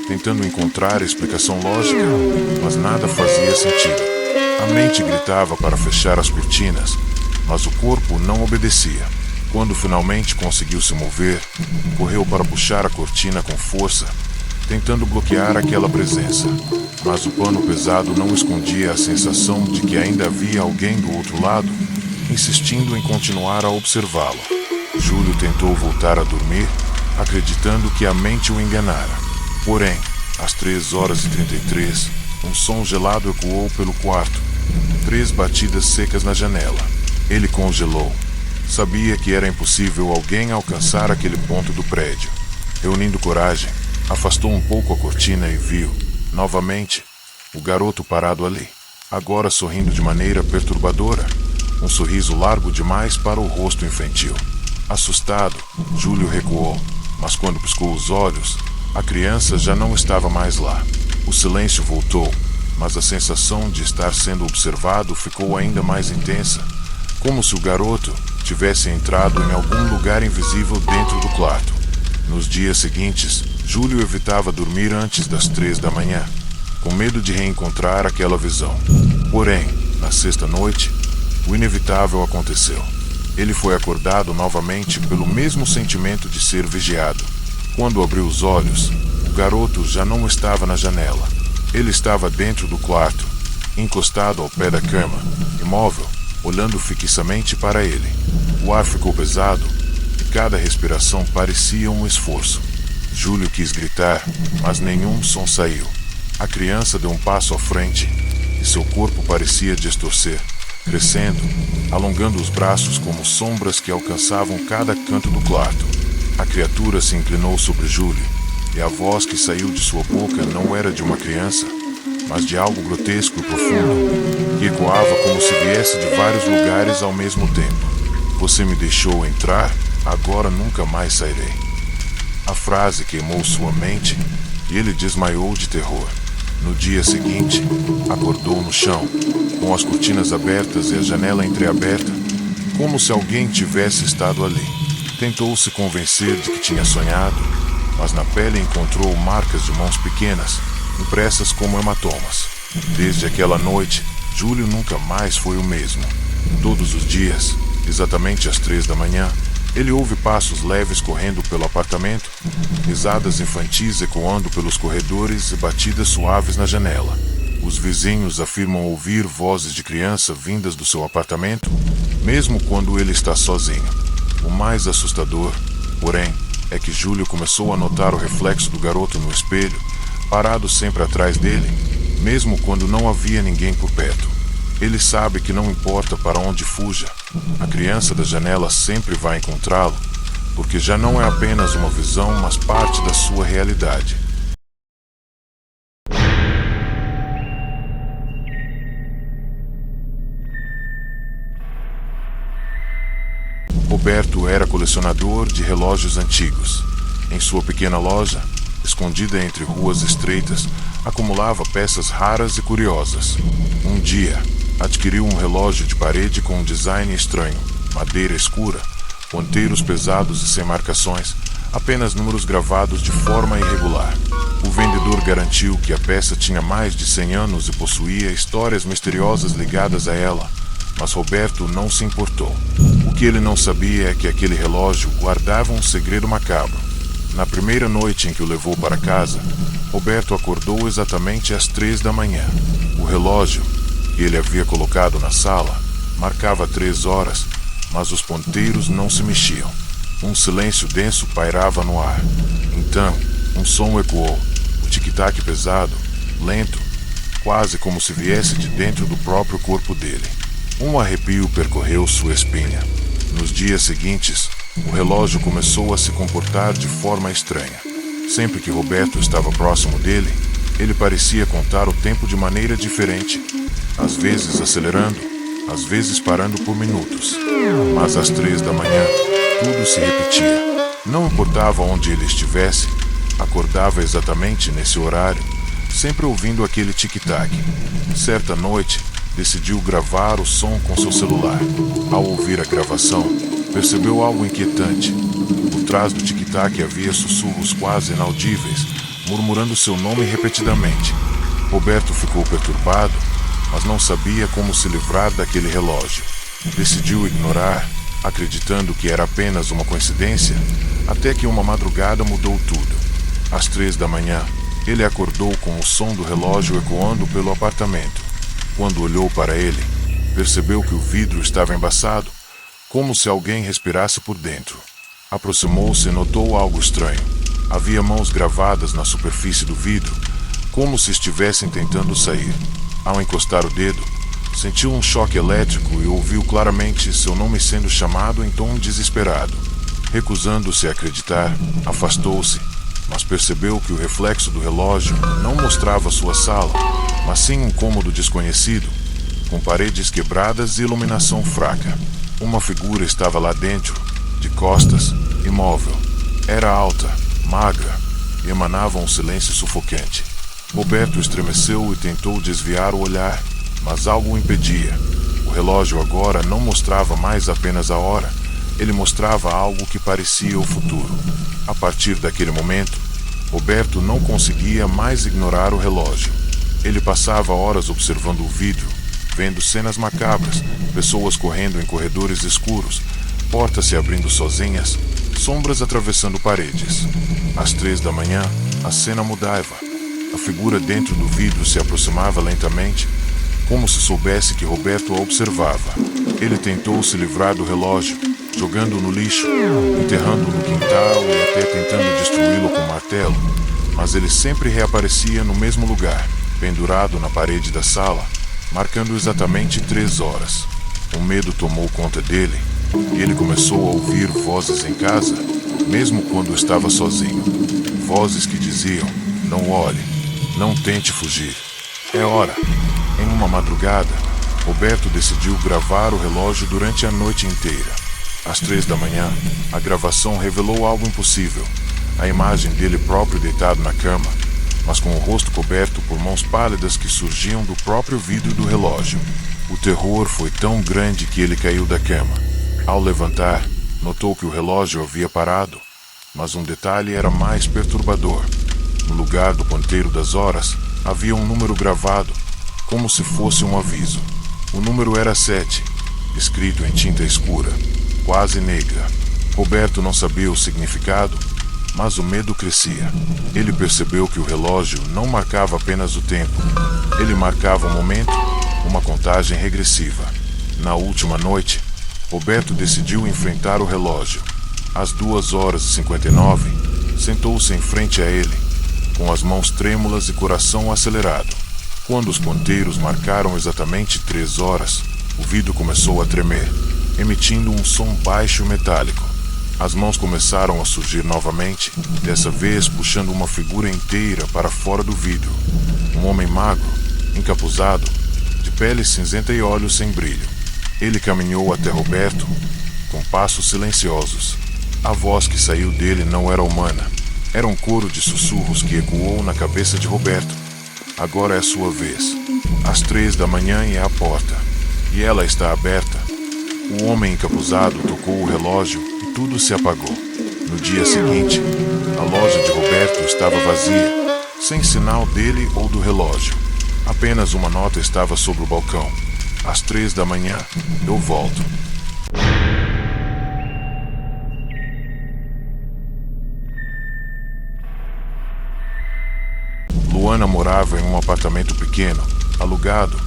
tentando encontrar explicação lógica, mas nada fazia sentido. A mente gritava para fechar as cortinas, mas o corpo não obedecia. Quando finalmente conseguiu se mover, correu para puxar a cortina com força, tentando bloquear aquela presença. Mas o pano pesado não escondia a sensação de que ainda havia alguém do outro lado, insistindo em continuar a observá-lo. Júlio tentou voltar a dormir, acreditando que a mente o enganara. Porém, às 3h33, um som gelado ecoou pelo quarto. 3 batidas secas na janela. Ele congelou. Sabia que era impossível alguém alcançar aquele ponto do prédio. Reunindo coragem, afastou um pouco a cortina e viu, novamente, o garoto parado ali, agora sorrindo de maneira perturbadora, um sorriso largo demais para o rosto infantil. Assustado, Júlio recuou, mas quando piscou os olhos, a criança já não estava mais lá. O silêncio voltou, mas a sensação de estar sendo observado ficou ainda mais intensa, como se o garoto tivesse entrado em algum lugar invisível dentro do quarto. Nos dias seguintes, Júlio evitava dormir antes das 3 da manhã, com medo de reencontrar aquela visão. Porém, na sexta noite, o inevitável aconteceu. Ele foi acordado novamente pelo mesmo sentimento de ser vigiado. Quando abriu os olhos, o garoto já não estava na janela. Ele estava dentro do quarto, encostado ao pé da cama, imóvel, olhando fixamente para ele. O ar ficou pesado e cada respiração parecia um esforço. Júlio quis gritar, mas nenhum som saiu. A criança deu um passo à frente, e seu corpo parecia distorcer, crescendo, alongando os braços como sombras que alcançavam cada canto do quarto. A criatura se inclinou sobre Júlio, e a voz que saiu de sua boca não era de uma criança, mas de algo grotesco e profundo, que ecoava como se viesse de vários lugares ao mesmo tempo. Você me deixou entrar, agora nunca mais sairei. A frase queimou sua mente e ele desmaiou de terror. No dia seguinte, acordou no chão, com as cortinas abertas e a janela entreaberta, como se alguém tivesse estado ali. Tentou se convencer de que tinha sonhado, mas na pele encontrou marcas de mãos pequenas, impressas como hematomas. Desde aquela noite, Júlio nunca mais foi o mesmo. Todos os dias, exatamente às 3 da manhã, ele ouve passos leves correndo pelo apartamento, risadas infantis ecoando pelos corredores e batidas suaves na janela. Os vizinhos afirmam ouvir vozes de criança vindas do seu apartamento, mesmo quando ele está sozinho. O mais assustador, porém, é que Júlio começou a notar o reflexo do garoto no espelho, parado sempre atrás dele, mesmo quando não havia ninguém por perto. Ele sabe que não importa para onde fuja, a criança da janela sempre vai encontrá-lo, porque já não é apenas uma visão, mas parte da sua realidade. Roberto era colecionador de relógios antigos. Em sua pequena loja, escondida entre ruas estreitas, acumulava peças raras e curiosas. Um dia, adquiriu um relógio de parede com um design estranho, madeira escura, ponteiros pesados e sem marcações, apenas números gravados de forma irregular. O vendedor garantiu que a peça tinha mais de 100 anos e possuía histórias misteriosas ligadas a ela, mas Roberto não se importou. O que ele não sabia é que aquele relógio guardava um segredo macabro. Na primeira noite em que o levou para casa, Roberto acordou exatamente às 3 da manhã. O relógio, que ele havia colocado na sala, marcava 3 horas, mas os ponteiros não se mexiam. Um silêncio denso pairava no ar. Então, um som ecoou, o tic-tac pesado, lento, quase como se viesse de dentro do próprio corpo dele. Um arrepio percorreu sua espinha. Nos dias seguintes, o relógio começou a se comportar de forma estranha. Sempre que Roberto estava próximo dele, ele parecia contar o tempo de maneira diferente, às vezes acelerando, às vezes parando por minutos. Mas às 3 da manhã, tudo se repetia. Não importava onde ele estivesse, acordava exatamente nesse horário, sempre ouvindo aquele tic-tac. Certa noite, decidiu gravar o som com seu celular. Ao ouvir a gravação, percebeu algo inquietante. Por trás do tic-tac havia sussurros quase inaudíveis, murmurando seu nome repetidamente. Roberto ficou perturbado, mas não sabia como se livrar daquele relógio. Decidiu ignorar, acreditando que era apenas uma coincidência, até que uma madrugada mudou tudo. Às 3 da manhã, ele acordou com o som do relógio ecoando pelo apartamento. Quando olhou para ele, percebeu que o vidro estava embaçado, como se alguém respirasse por dentro. Aproximou-se e notou algo estranho. Havia mãos gravadas na superfície do vidro, como se estivessem tentando sair. Ao encostar o dedo, sentiu um choque elétrico e ouviu claramente seu nome sendo chamado em tom desesperado. Recusando-se a acreditar, afastou-se, mas percebeu que o reflexo do relógio não mostrava sua sala, mas sim um cômodo desconhecido, com paredes quebradas e iluminação fraca. Uma figura estava lá dentro, de costas, imóvel. Era alta, magra, e emanava um silêncio sufocante. Roberto estremeceu e tentou desviar o olhar, mas algo o impedia. O relógio agora não mostrava mais apenas a hora, ele mostrava algo que parecia o futuro. A partir daquele momento, Roberto não conseguia mais ignorar o relógio. Ele passava horas observando o vidro, vendo cenas macabras, pessoas correndo em corredores escuros, portas se abrindo sozinhas, sombras atravessando paredes. Às 3 da manhã, a cena mudava. A figura dentro do vidro se aproximava lentamente, como se soubesse que Roberto a observava. Ele tentou se livrar do relógio, jogando-o no lixo, enterrando-o no quintal e até tentando destruí-lo com um martelo, mas ele sempre reaparecia no mesmo lugar, pendurado na parede da sala, marcando exatamente 3 horas. O medo tomou conta dele e ele começou a ouvir vozes em casa, mesmo quando estava sozinho. Vozes que diziam: não olhe, não tente fugir. É hora. Em uma madrugada, Roberto decidiu gravar o relógio durante a noite inteira. Às 3 da manhã, a gravação revelou algo impossível. A imagem dele próprio deitado na cama, mas com o rosto coberto por mãos pálidas que surgiam do próprio vidro do relógio. O terror foi tão grande que ele caiu da cama. Ao levantar, notou que o relógio havia parado, mas um detalhe era mais perturbador. No lugar do ponteiro das horas, havia um número gravado, como se fosse um aviso. O número era 7, escrito em tinta escura, quase negra. Roberto não sabia o significado, mas o medo crescia. Ele percebeu que o relógio não marcava apenas o tempo. Ele marcava um momento, uma contagem regressiva. Na última noite, Roberto decidiu enfrentar o relógio. Às 2h59, sentou-se em frente a ele, com as mãos trêmulas e coração acelerado. Quando os ponteiros marcaram exatamente 3 horas, o vidro começou a tremer, emitindo um som baixo e metálico. As mãos começaram a surgir novamente, dessa vez puxando uma figura inteira para fora do vidro. Um homem magro, encapuzado, de pele cinzenta e olhos sem brilho. Ele caminhou até Roberto, com passos silenciosos. A voz que saiu dele não era humana. Era um coro de sussurros que ecoou na cabeça de Roberto. Agora é sua vez. Às 3 da manhã é a porta, e ela está aberta. O homem encapuzado tocou o relógio e tudo se apagou. No dia seguinte, a loja de Roberto estava vazia, sem sinal dele ou do relógio. Apenas uma nota estava sobre o balcão. Às 3 da manhã, eu volto. Luana morava em um apartamento pequeno, alugado,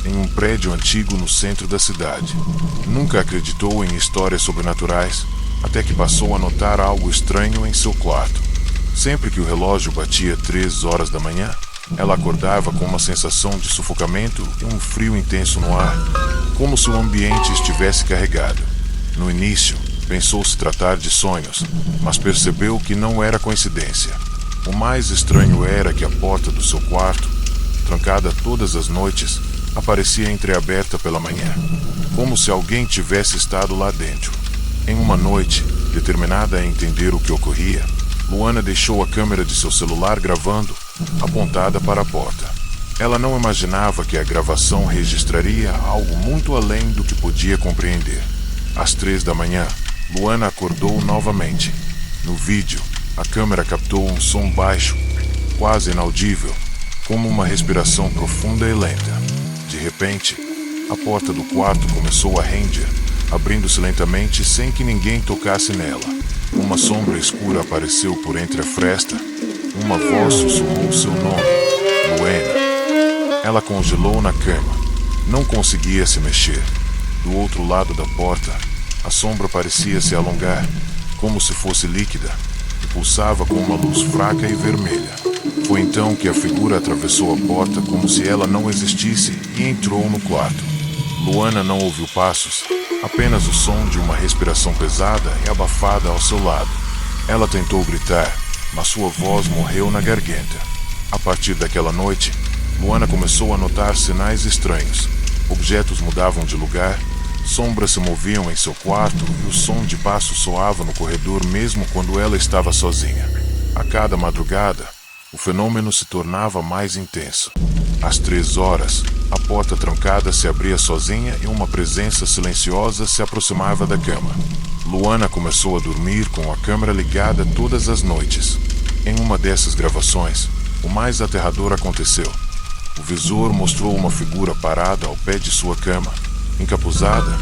em um prédio antigo no centro da cidade. Nunca acreditou em histórias sobrenaturais, até que passou a notar algo estranho em seu quarto. Sempre que o relógio batia 3 horas da manhã, ela acordava com uma sensação de sufocamento e um frio intenso no ar, como se o ambiente estivesse carregado. No início, pensou se tratar de sonhos, mas percebeu que não era coincidência. O mais estranho era que a porta do seu quarto, trancada todas as noites, aparecia entreaberta pela manhã, como se alguém tivesse estado lá dentro. Em uma noite, determinada a entender o que ocorria, Luana deixou a câmera de seu celular gravando, apontada para a porta. Ela não imaginava que a gravação registraria algo muito além do que podia compreender. Às 3 da manhã, Luana acordou novamente. No vídeo, a câmera captou um som baixo, quase inaudível, como uma respiração profunda e lenta. De repente, a porta do quarto começou a render, abrindo-se lentamente sem que ninguém tocasse nela. Uma sombra escura apareceu por entre a fresta. Uma voz sussurrou seu nome, Luana. Ela congelou na cama. Não conseguia se mexer. Do outro lado da porta, a sombra parecia se alongar, como se fosse líquida, e pulsava com uma luz fraca e vermelha. Foi então que a figura atravessou a porta como se ela não existisse e entrou no quarto. Luana não ouviu passos, apenas o som de uma respiração pesada e abafada ao seu lado. Ela tentou gritar, mas sua voz morreu na garganta. A partir daquela noite, Luana começou a notar sinais estranhos. Objetos mudavam de lugar, sombras se moviam em seu quarto e o som de passos soava no corredor mesmo quando ela estava sozinha. A cada madrugada, o fenômeno se tornava mais intenso. Às 3 horas, a porta trancada se abria sozinha e uma presença silenciosa se aproximava da cama. Luana começou a dormir com a câmera ligada todas as noites. Em uma dessas gravações, o mais aterrador aconteceu. O visor mostrou uma figura parada ao pé de sua cama, encapuzada,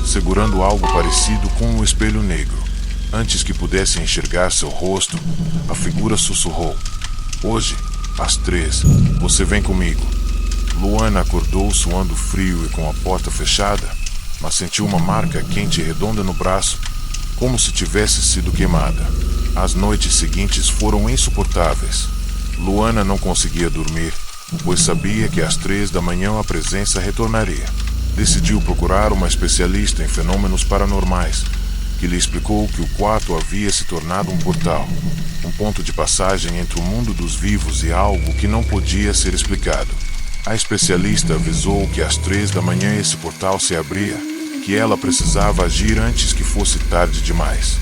segurando algo parecido com um espelho negro. Antes que pudesse enxergar seu rosto, a figura sussurrou: "Hoje, às 3, você vem comigo." Luana acordou suando frio e com a porta fechada, mas sentiu uma marca quente e redonda no braço, como se tivesse sido queimada. As noites seguintes foram insuportáveis. Luana não conseguia dormir, pois sabia que às 3 da manhã a presença retornaria. Decidiu procurar uma especialista em fenômenos paranormais, que lhe explicou que o quarto havia se tornado um portal, um ponto de passagem entre o mundo dos vivos e algo que não podia ser explicado. A especialista avisou que às 3 da manhã esse portal se abria, que ela precisava agir antes que fosse tarde demais.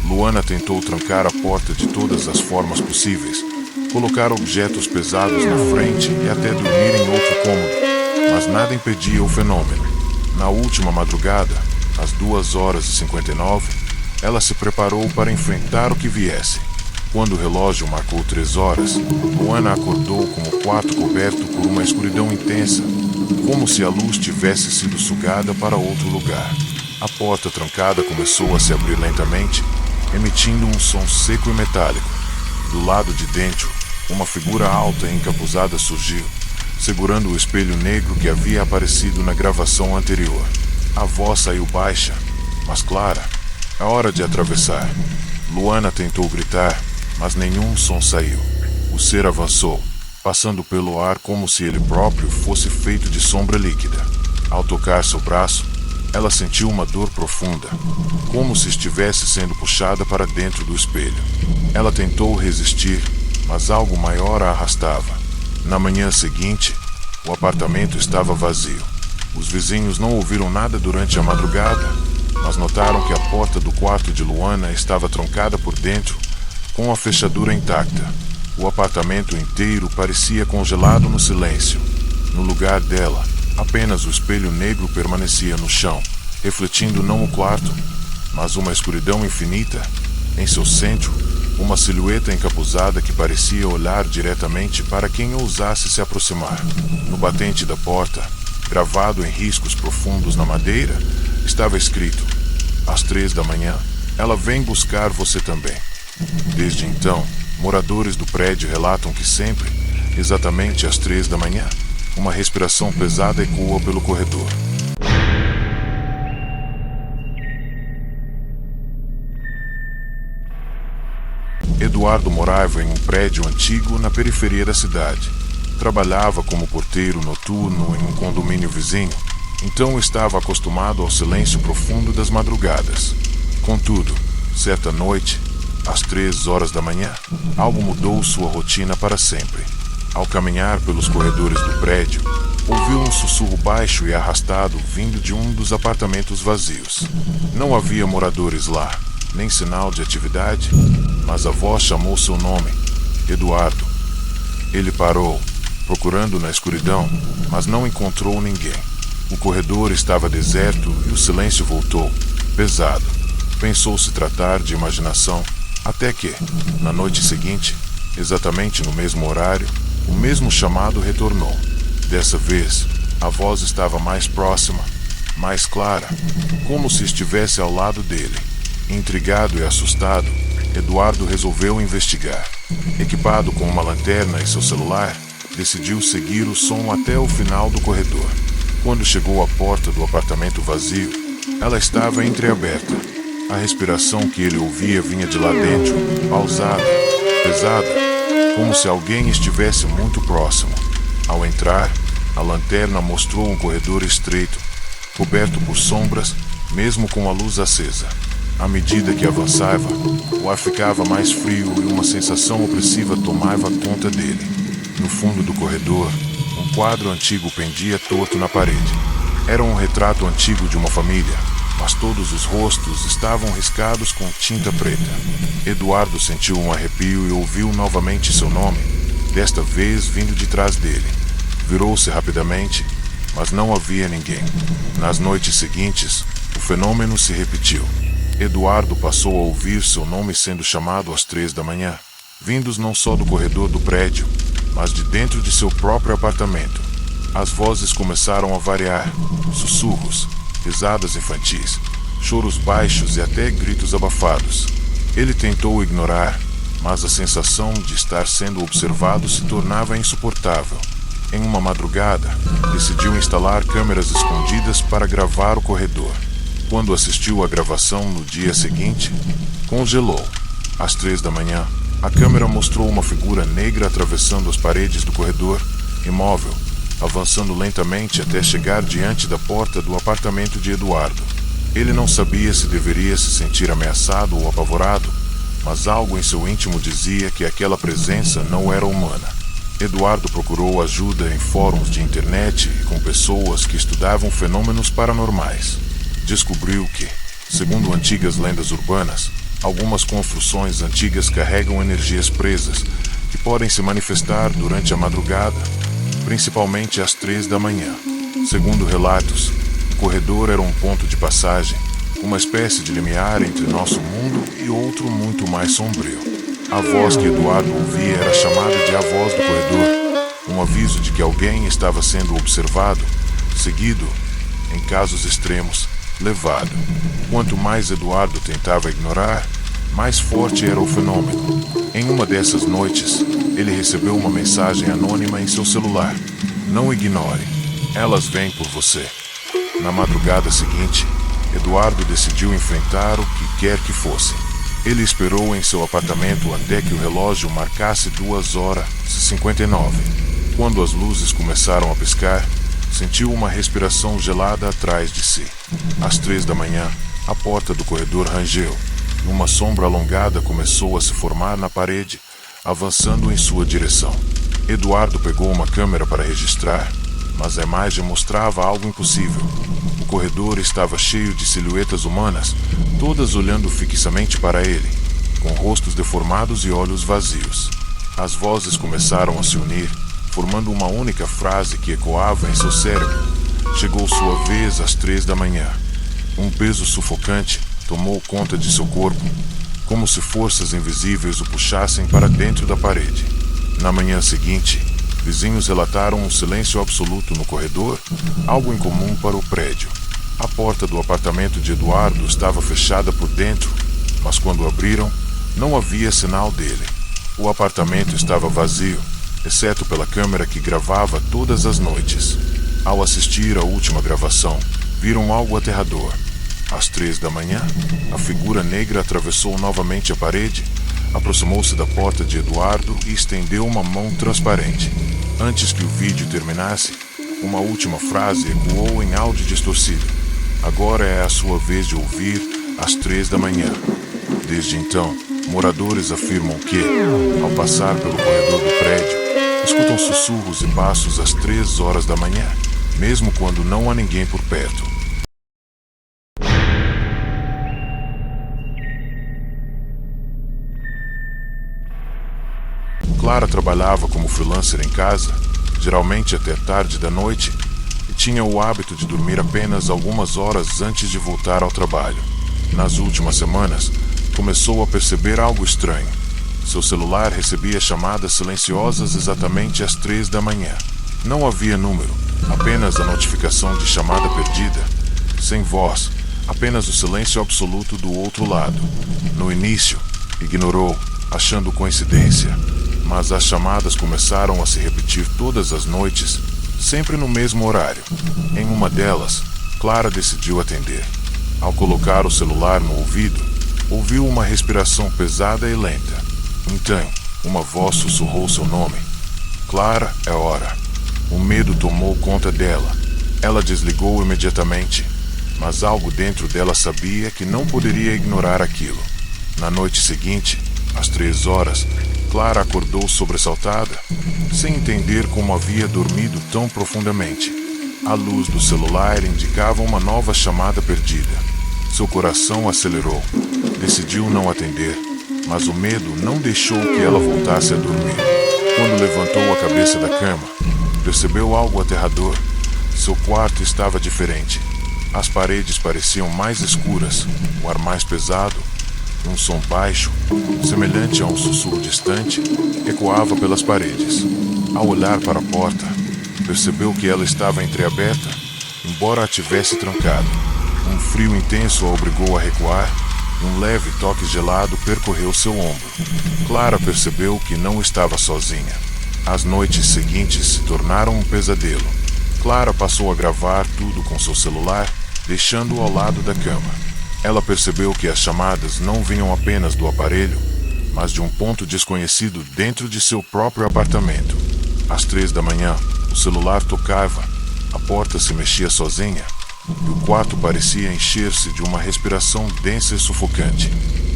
Luana tentou trancar a porta de todas as formas possíveis, colocar objetos pesados na frente e até dormir em outro cômodo, mas nada impedia o fenômeno. Na última madrugada, às 2h59, ela se preparou para enfrentar o que viesse. Quando o relógio marcou 3 horas, Luana acordou com o quarto coberto por uma escuridão intensa, como se a luz tivesse sido sugada para outro lugar. A porta trancada começou a se abrir lentamente, emitindo um som seco e metálico. Do lado de dentro, uma figura alta e encapuzada surgiu, segurando o espelho negro que havia aparecido na gravação anterior. A voz saiu baixa, mas clara. É hora de atravessar. Luana tentou gritar, mas nenhum som saiu. O ser avançou, passando pelo ar como se ele próprio fosse feito de sombra líquida. Ao tocar seu braço, ela sentiu uma dor profunda, como se estivesse sendo puxada para dentro do espelho. Ela tentou resistir, mas algo maior a arrastava. Na manhã seguinte, o apartamento estava vazio. Os vizinhos não ouviram nada durante a madrugada, mas notaram que a porta do quarto de Luana estava trancada por dentro, com a fechadura intacta. O apartamento inteiro parecia congelado no silêncio. No lugar dela, apenas o espelho negro permanecia no chão, refletindo não o quarto, mas uma escuridão infinita. Em seu centro, uma silhueta encapuzada que parecia olhar diretamente para quem ousasse se aproximar. No batente da porta, gravado em riscos profundos na madeira, estava escrito: às 3 da manhã, ela vem buscar você também. Desde então, moradores do prédio relatam que sempre, exatamente às 3 da manhã, uma respiração pesada ecoa pelo corredor. Eduardo morava em um prédio antigo na periferia da cidade. Trabalhava como porteiro noturno em um condomínio vizinho, então estava acostumado ao silêncio profundo das madrugadas. Contudo, certa noite, às 3 horas da manhã, algo mudou sua rotina para sempre. Ao caminhar pelos corredores do prédio, ouviu um sussurro baixo e arrastado vindo de um dos apartamentos vazios. Não havia moradores lá, nem sinal de atividade, mas a voz chamou seu nome: Eduardo. Ele parou, procurando na escuridão, mas não encontrou ninguém. O corredor estava deserto e o silêncio voltou, pesado. Pensou se tratar de imaginação, até que, na noite seguinte, exatamente no mesmo horário, o mesmo chamado retornou. Dessa vez, a voz estava mais próxima, mais clara, como se estivesse ao lado dele. Intrigado e assustado, Eduardo resolveu investigar. Equipado com uma lanterna e seu celular, decidiu seguir o som até o final do corredor. Quando chegou à porta do apartamento vazio, ela estava entreaberta. A respiração que ele ouvia vinha de lá dentro, pausada, pesada, como se alguém estivesse muito próximo. Ao entrar, a lanterna mostrou um corredor estreito, coberto por sombras, mesmo com a luz acesa. À medida que avançava, o ar ficava mais frio e uma sensação opressiva tomava conta dele. No fundo do corredor, um quadro antigo pendia torto na parede. Era um retrato antigo de uma família, mas todos os rostos estavam riscados com tinta preta. Eduardo sentiu um arrepio e ouviu novamente seu nome, desta vez vindo de trás dele. Virou-se rapidamente, mas não havia ninguém. Nas noites seguintes, o fenômeno se repetiu. Eduardo passou a ouvir seu nome sendo chamado às 3 da manhã, vindos não só do corredor do prédio, mas de dentro de seu próprio apartamento. As vozes começaram a variar: sussurros, risadas infantis, choros baixos e até gritos abafados. Ele tentou ignorar, mas a sensação de estar sendo observado se tornava insuportável. Em uma madrugada, decidiu instalar câmeras escondidas para gravar o corredor. Quando assistiu à gravação no dia seguinte, congelou. Às 3 da manhã, a câmera mostrou uma figura negra atravessando as paredes do corredor, imóvel, avançando lentamente até chegar diante da porta do apartamento de Eduardo. Ele não sabia se deveria se sentir ameaçado ou apavorado, mas algo em seu íntimo dizia que aquela presença não era humana. Eduardo procurou ajuda em fóruns de internet e com pessoas que estudavam fenômenos paranormais. Descobriu que, segundo antigas lendas urbanas, algumas construções antigas carregam energias presas que podem se manifestar durante a madrugada, principalmente às 3 da manhã. Segundo relatos, o corredor era um ponto de passagem, uma espécie de limiar entre nosso mundo e outro muito mais sombrio. A voz que Eduardo ouvia era chamada de a voz do corredor, um aviso de que alguém estava sendo observado, seguido, em casos extremos, levado. Quanto mais Eduardo tentava ignorar, mais forte era o fenômeno. Em uma dessas noites, ele recebeu uma mensagem anônima em seu celular. Não ignore, elas vêm por você. Na madrugada seguinte, Eduardo decidiu enfrentar o que quer que fosse. Ele esperou em seu apartamento até que o relógio marcasse 2h59. Quando as luzes começaram a piscar, sentiu uma respiração gelada atrás de si. Às 3 da manhã, a porta do corredor rangeu. Uma sombra alongada começou a se formar na parede, avançando em sua direção. Eduardo pegou uma câmera para registrar, mas a imagem mostrava algo impossível. O corredor estava cheio de silhuetas humanas, todas olhando fixamente para ele, com rostos deformados e olhos vazios. As vozes começaram a se unir, formando uma única frase que ecoava em seu cérebro. Chegou sua vez às 3 da manhã. Um peso sufocante tomou conta de seu corpo, como se forças invisíveis o puxassem para dentro da parede. Na manhã seguinte, vizinhos relataram um silêncio absoluto no corredor, algo incomum para o prédio. A porta do apartamento de Eduardo estava fechada por dentro, mas quando abriram, não havia sinal dele. O apartamento estava vazio, exceto pela câmera que gravava todas as noites. Ao assistir à última gravação, viram algo aterrador. Às 3 da manhã, a figura negra atravessou novamente a parede, aproximou-se da porta de Eduardo e estendeu uma mão transparente. Antes que o vídeo terminasse, uma última frase ecoou em áudio distorcido. Agora é a sua vez de ouvir às 3 da manhã. Desde então, moradores afirmam que, ao passar pelo corredor do prédio, escutam sussurros e passos às 3 horas da manhã, mesmo quando não há ninguém por perto. Clara trabalhava como freelancer em casa, geralmente até tarde da noite, e tinha o hábito de dormir apenas algumas horas antes de voltar ao trabalho. Nas últimas semanas, começou a perceber algo estranho. Seu celular recebia chamadas silenciosas exatamente às 3 da manhã. Não havia número, apenas a notificação de chamada perdida. Sem voz, apenas o silêncio absoluto do outro lado. No início, ignorou, achando coincidência. Mas as chamadas começaram a se repetir todas as noites, sempre no mesmo horário. Em uma delas, Clara decidiu atender. Ao colocar o celular no ouvido, ouviu uma respiração pesada e lenta. Então, uma voz sussurrou seu nome. Clara, é hora. O medo tomou conta dela. Ela desligou imediatamente, mas algo dentro dela sabia que não poderia ignorar aquilo. Na noite seguinte, às 3 horas, Clara acordou sobressaltada, sem entender como havia dormido tão profundamente. A luz do celular indicava uma nova chamada perdida. Seu coração acelerou. Decidiu não atender, mas o medo não deixou que ela voltasse a dormir. Quando levantou a cabeça da cama, percebeu algo aterrador. Seu quarto estava diferente. As paredes pareciam mais escuras, o ar mais pesado. Um som baixo, semelhante a um sussurro distante, ecoava pelas paredes. Ao olhar para a porta, percebeu que ela estava entreaberta, embora a tivesse trancado. Um frio intenso a obrigou a recuar e um leve toque gelado percorreu seu ombro. Clara percebeu que não estava sozinha. As noites seguintes se tornaram um pesadelo. Clara passou a gravar tudo com seu celular, deixando-o ao lado da cama. Ela percebeu que as chamadas não vinham apenas do aparelho, mas de um ponto desconhecido dentro de seu próprio apartamento. Às 3 da manhã, o celular tocava, a porta se mexia sozinha e o quarto parecia encher-se de uma respiração densa e sufocante.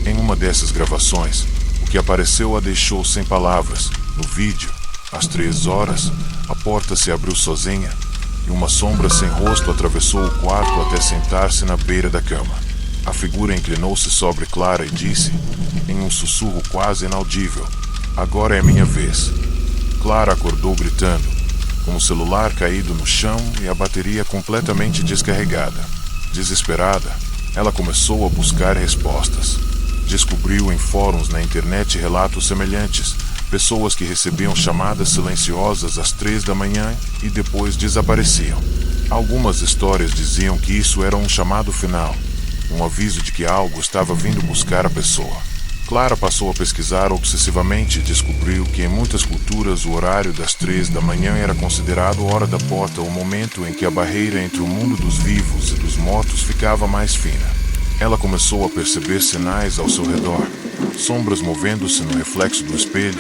Em uma dessas gravações, o que apareceu a deixou sem palavras. No vídeo, às 3 horas, a porta se abriu sozinha e uma sombra sem rosto atravessou o quarto até sentar-se na beira da cama. A figura inclinou-se sobre Clara e disse, em um sussurro quase inaudível, "Agora é minha vez." Clara acordou gritando, com o celular caído no chão e a bateria completamente descarregada. Desesperada, ela começou a buscar respostas. Descobriu em fóruns na internet relatos semelhantes, pessoas que recebiam chamadas silenciosas às 3 da manhã e depois desapareciam. Algumas histórias diziam que isso era um chamado final, um aviso de que algo estava vindo buscar a pessoa. Clara passou a pesquisar obsessivamente e descobriu que em muitas culturas o horário das 3 da manhã era considerado hora da porta, o momento em que a barreira entre o mundo dos vivos e dos mortos ficava mais fina. Ela começou a perceber sinais ao seu redor, sombras movendo-se no reflexo do espelho,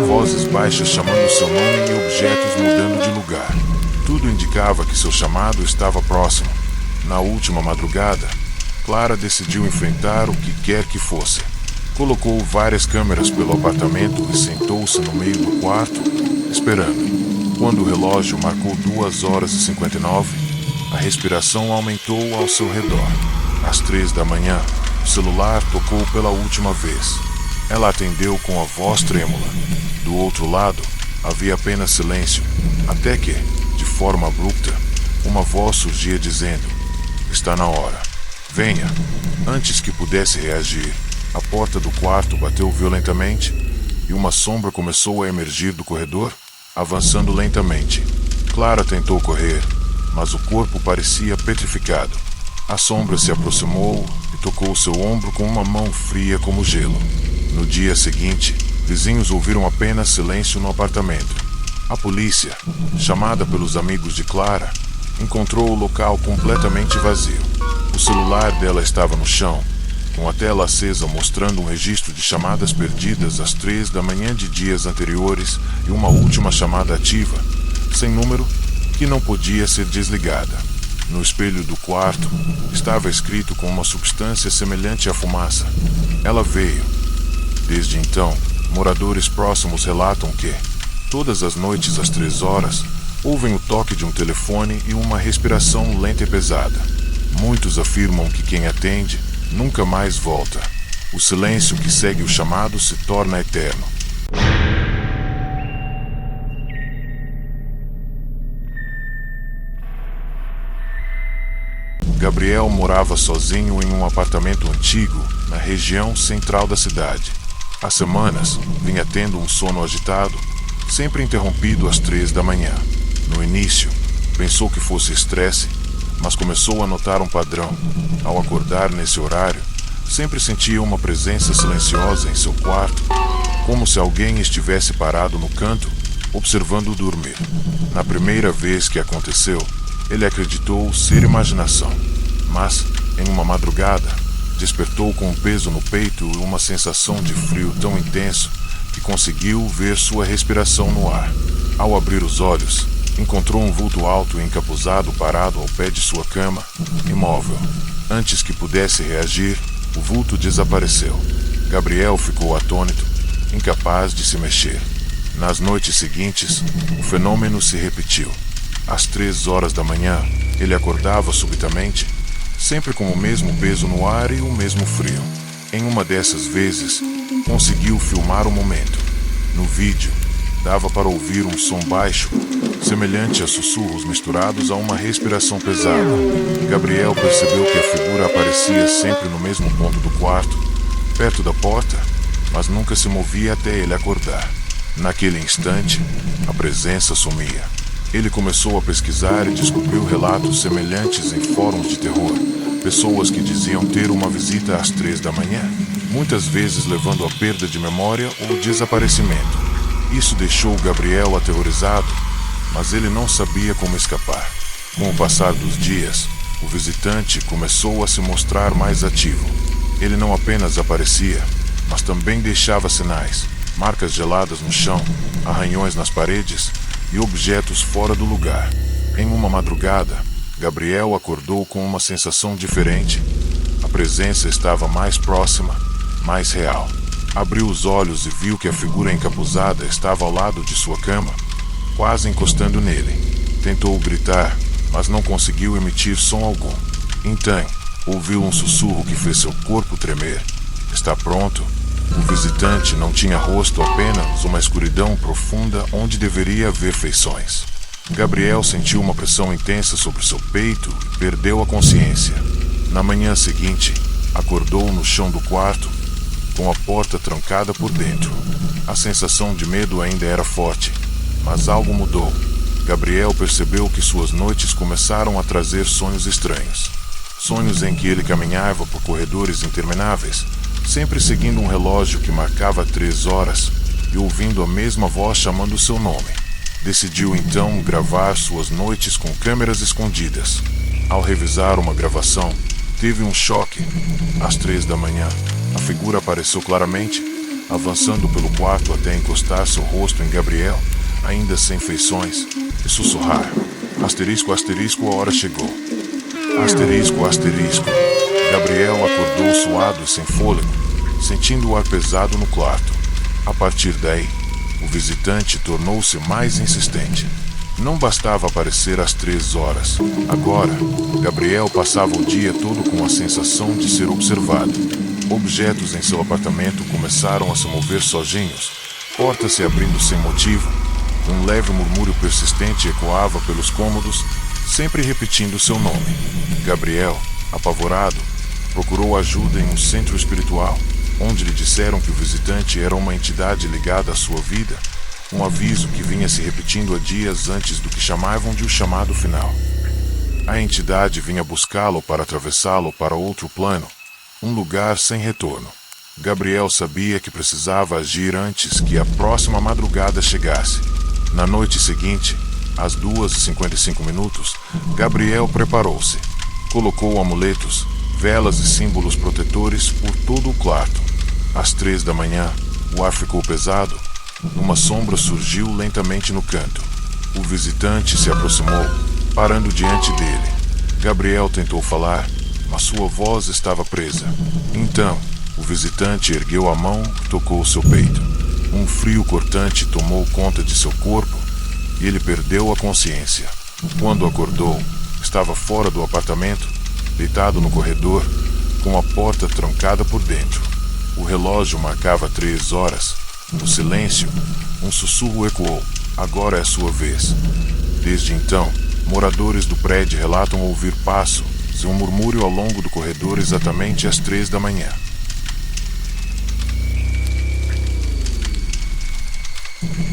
vozes baixas chamando seu nome e objetos mudando de lugar. Tudo indicava que seu chamado estava próximo. Na última madrugada, Clara decidiu enfrentar o que quer que fosse. Colocou várias câmeras pelo apartamento e sentou-se no meio do quarto, esperando. Quando o relógio marcou 2 horas e 59, a respiração aumentou ao seu redor. Às 3 da manhã, o celular tocou pela última vez. Ela atendeu com a voz trêmula. Do outro lado, havia apenas silêncio, até que, de forma abrupta, uma voz surgia dizendo, "Está na hora. Venha." Antes que pudesse reagir, a porta do quarto bateu violentamente e uma sombra começou a emergir do corredor, avançando lentamente. Clara tentou correr, mas o corpo parecia petrificado. A sombra se aproximou e tocou seu ombro com uma mão fria como gelo. No dia seguinte, vizinhos ouviram apenas silêncio no apartamento. A polícia, chamada pelos amigos de Clara, encontrou o local completamente vazio. O celular dela estava no chão, com a tela acesa mostrando um registro de chamadas perdidas às 3 da manhã de dias anteriores e uma última chamada ativa, sem número, que não podia ser desligada. No espelho do quarto, estava escrito com uma substância semelhante à fumaça. Ela veio. Desde então, moradores próximos relatam que, todas as noites às 3 horas, ouvem o toque de um telefone e uma respiração lenta e pesada. Muitos afirmam que quem atende nunca mais volta. O silêncio que segue o chamado se torna eterno. Gabriel morava sozinho em um apartamento antigo na região central da cidade. Há semanas, vinha tendo um sono agitado, sempre interrompido às 3 da manhã. No início, pensou que fosse estresse, mas começou a notar um padrão. Ao acordar nesse horário, sempre sentia uma presença silenciosa em seu quarto, como se alguém estivesse parado no canto, observando-o dormir. Na primeira vez que aconteceu, ele acreditou ser imaginação, mas, em uma madrugada, despertou com um peso no peito e uma sensação de frio tão intenso que conseguiu ver sua respiração no ar. Ao abrir os olhos, encontrou um vulto alto e encapuzado parado ao pé de sua cama, imóvel. Antes que pudesse reagir, o vulto desapareceu. Gabriel ficou atônito, incapaz de se mexer. Nas noites seguintes, o fenômeno se repetiu. Às 3 horas da manhã, ele acordava subitamente, sempre com o mesmo peso no ar e o mesmo frio. Em uma dessas vezes, conseguiu filmar o momento. No vídeo, dava para ouvir um som baixo, semelhante a sussurros misturados a uma respiração pesada. Gabriel percebeu que a figura aparecia sempre no mesmo ponto do quarto, perto da porta, mas nunca se movia até ele acordar. Naquele instante, a presença sumia. Ele começou a pesquisar e descobriu relatos semelhantes em fóruns de terror. Pessoas que diziam ter uma visita às 3 da manhã, muitas vezes levando à perda de memória ou desaparecimento. Isso deixou Gabriel aterrorizado, mas ele não sabia como escapar. Com o passar dos dias, o visitante começou a se mostrar mais ativo. Ele não apenas aparecia, mas também deixava sinais, marcas geladas no chão, arranhões nas paredes, e objetos fora do lugar. Em uma madrugada, Gabriel acordou com uma sensação diferente. A presença estava mais próxima, mais real. Abriu os olhos e viu que a figura encapuzada estava ao lado de sua cama, quase encostando nele. Tentou gritar, mas não conseguiu emitir som algum. Então, ouviu um sussurro que fez seu corpo tremer. Está pronto? O visitante não tinha rosto, apenas uma escuridão profunda onde deveria haver feições. Gabriel sentiu uma pressão intensa sobre seu peito e perdeu a consciência. Na manhã seguinte, acordou no chão do quarto, com a porta trancada por dentro. A sensação de medo ainda era forte, mas algo mudou. Gabriel percebeu que suas noites começaram a trazer sonhos estranhos. Sonhos em que ele caminhava por corredores intermináveis, sempre seguindo um relógio que marcava 3 horas e ouvindo a mesma voz chamando seu nome. Decidiu então gravar suas noites com câmeras escondidas. Ao revisar uma gravação, teve um choque. Às 3 da manhã, a figura apareceu claramente, avançando pelo quarto até encostar seu rosto em Gabriel, ainda sem feições, e sussurrar: asterisco, asterisco, a hora chegou. Asterisco, asterisco. Gabriel acordou suado e sem fôlego, sentindo o ar pesado no quarto. A partir daí, o visitante tornou-se mais insistente. Não bastava aparecer às 3 horas. Agora, Gabriel passava o dia todo com a sensação de ser observado. Objetos em seu apartamento começaram a se mover sozinhos, portas se abrindo sem motivo. Um leve murmúrio persistente ecoava pelos cômodos, sempre repetindo seu nome. Gabriel, apavorado, procurou ajuda em um centro espiritual, onde lhe disseram que o visitante era uma entidade ligada à sua vida, um aviso que vinha se repetindo há dias antes do que chamavam de o chamado final. A entidade vinha buscá-lo para atravessá-lo para outro plano, um lugar sem retorno. Gabriel sabia que precisava agir antes que a próxima madrugada chegasse. Na noite seguinte, às 2h55, Gabriel preparou-se. Colocou amuletos, velas e símbolos protetores por todo o quarto. Às 3 da manhã, o ar ficou pesado. Uma sombra surgiu lentamente no canto. O visitante se aproximou, parando diante dele. Gabriel tentou falar, mas sua voz estava presa. Então, o visitante ergueu a mão e tocou seu peito. Um frio cortante tomou conta de seu corpo e ele perdeu a consciência. Quando acordou, estava fora do apartamento, deitado no corredor, com a porta trancada por dentro. O relógio marcava 3 horas. No silêncio, um sussurro ecoou. Agora é sua vez. Desde então, moradores do prédio relatam ouvir passos e um murmúrio ao longo do corredor exatamente às 3 da manhã.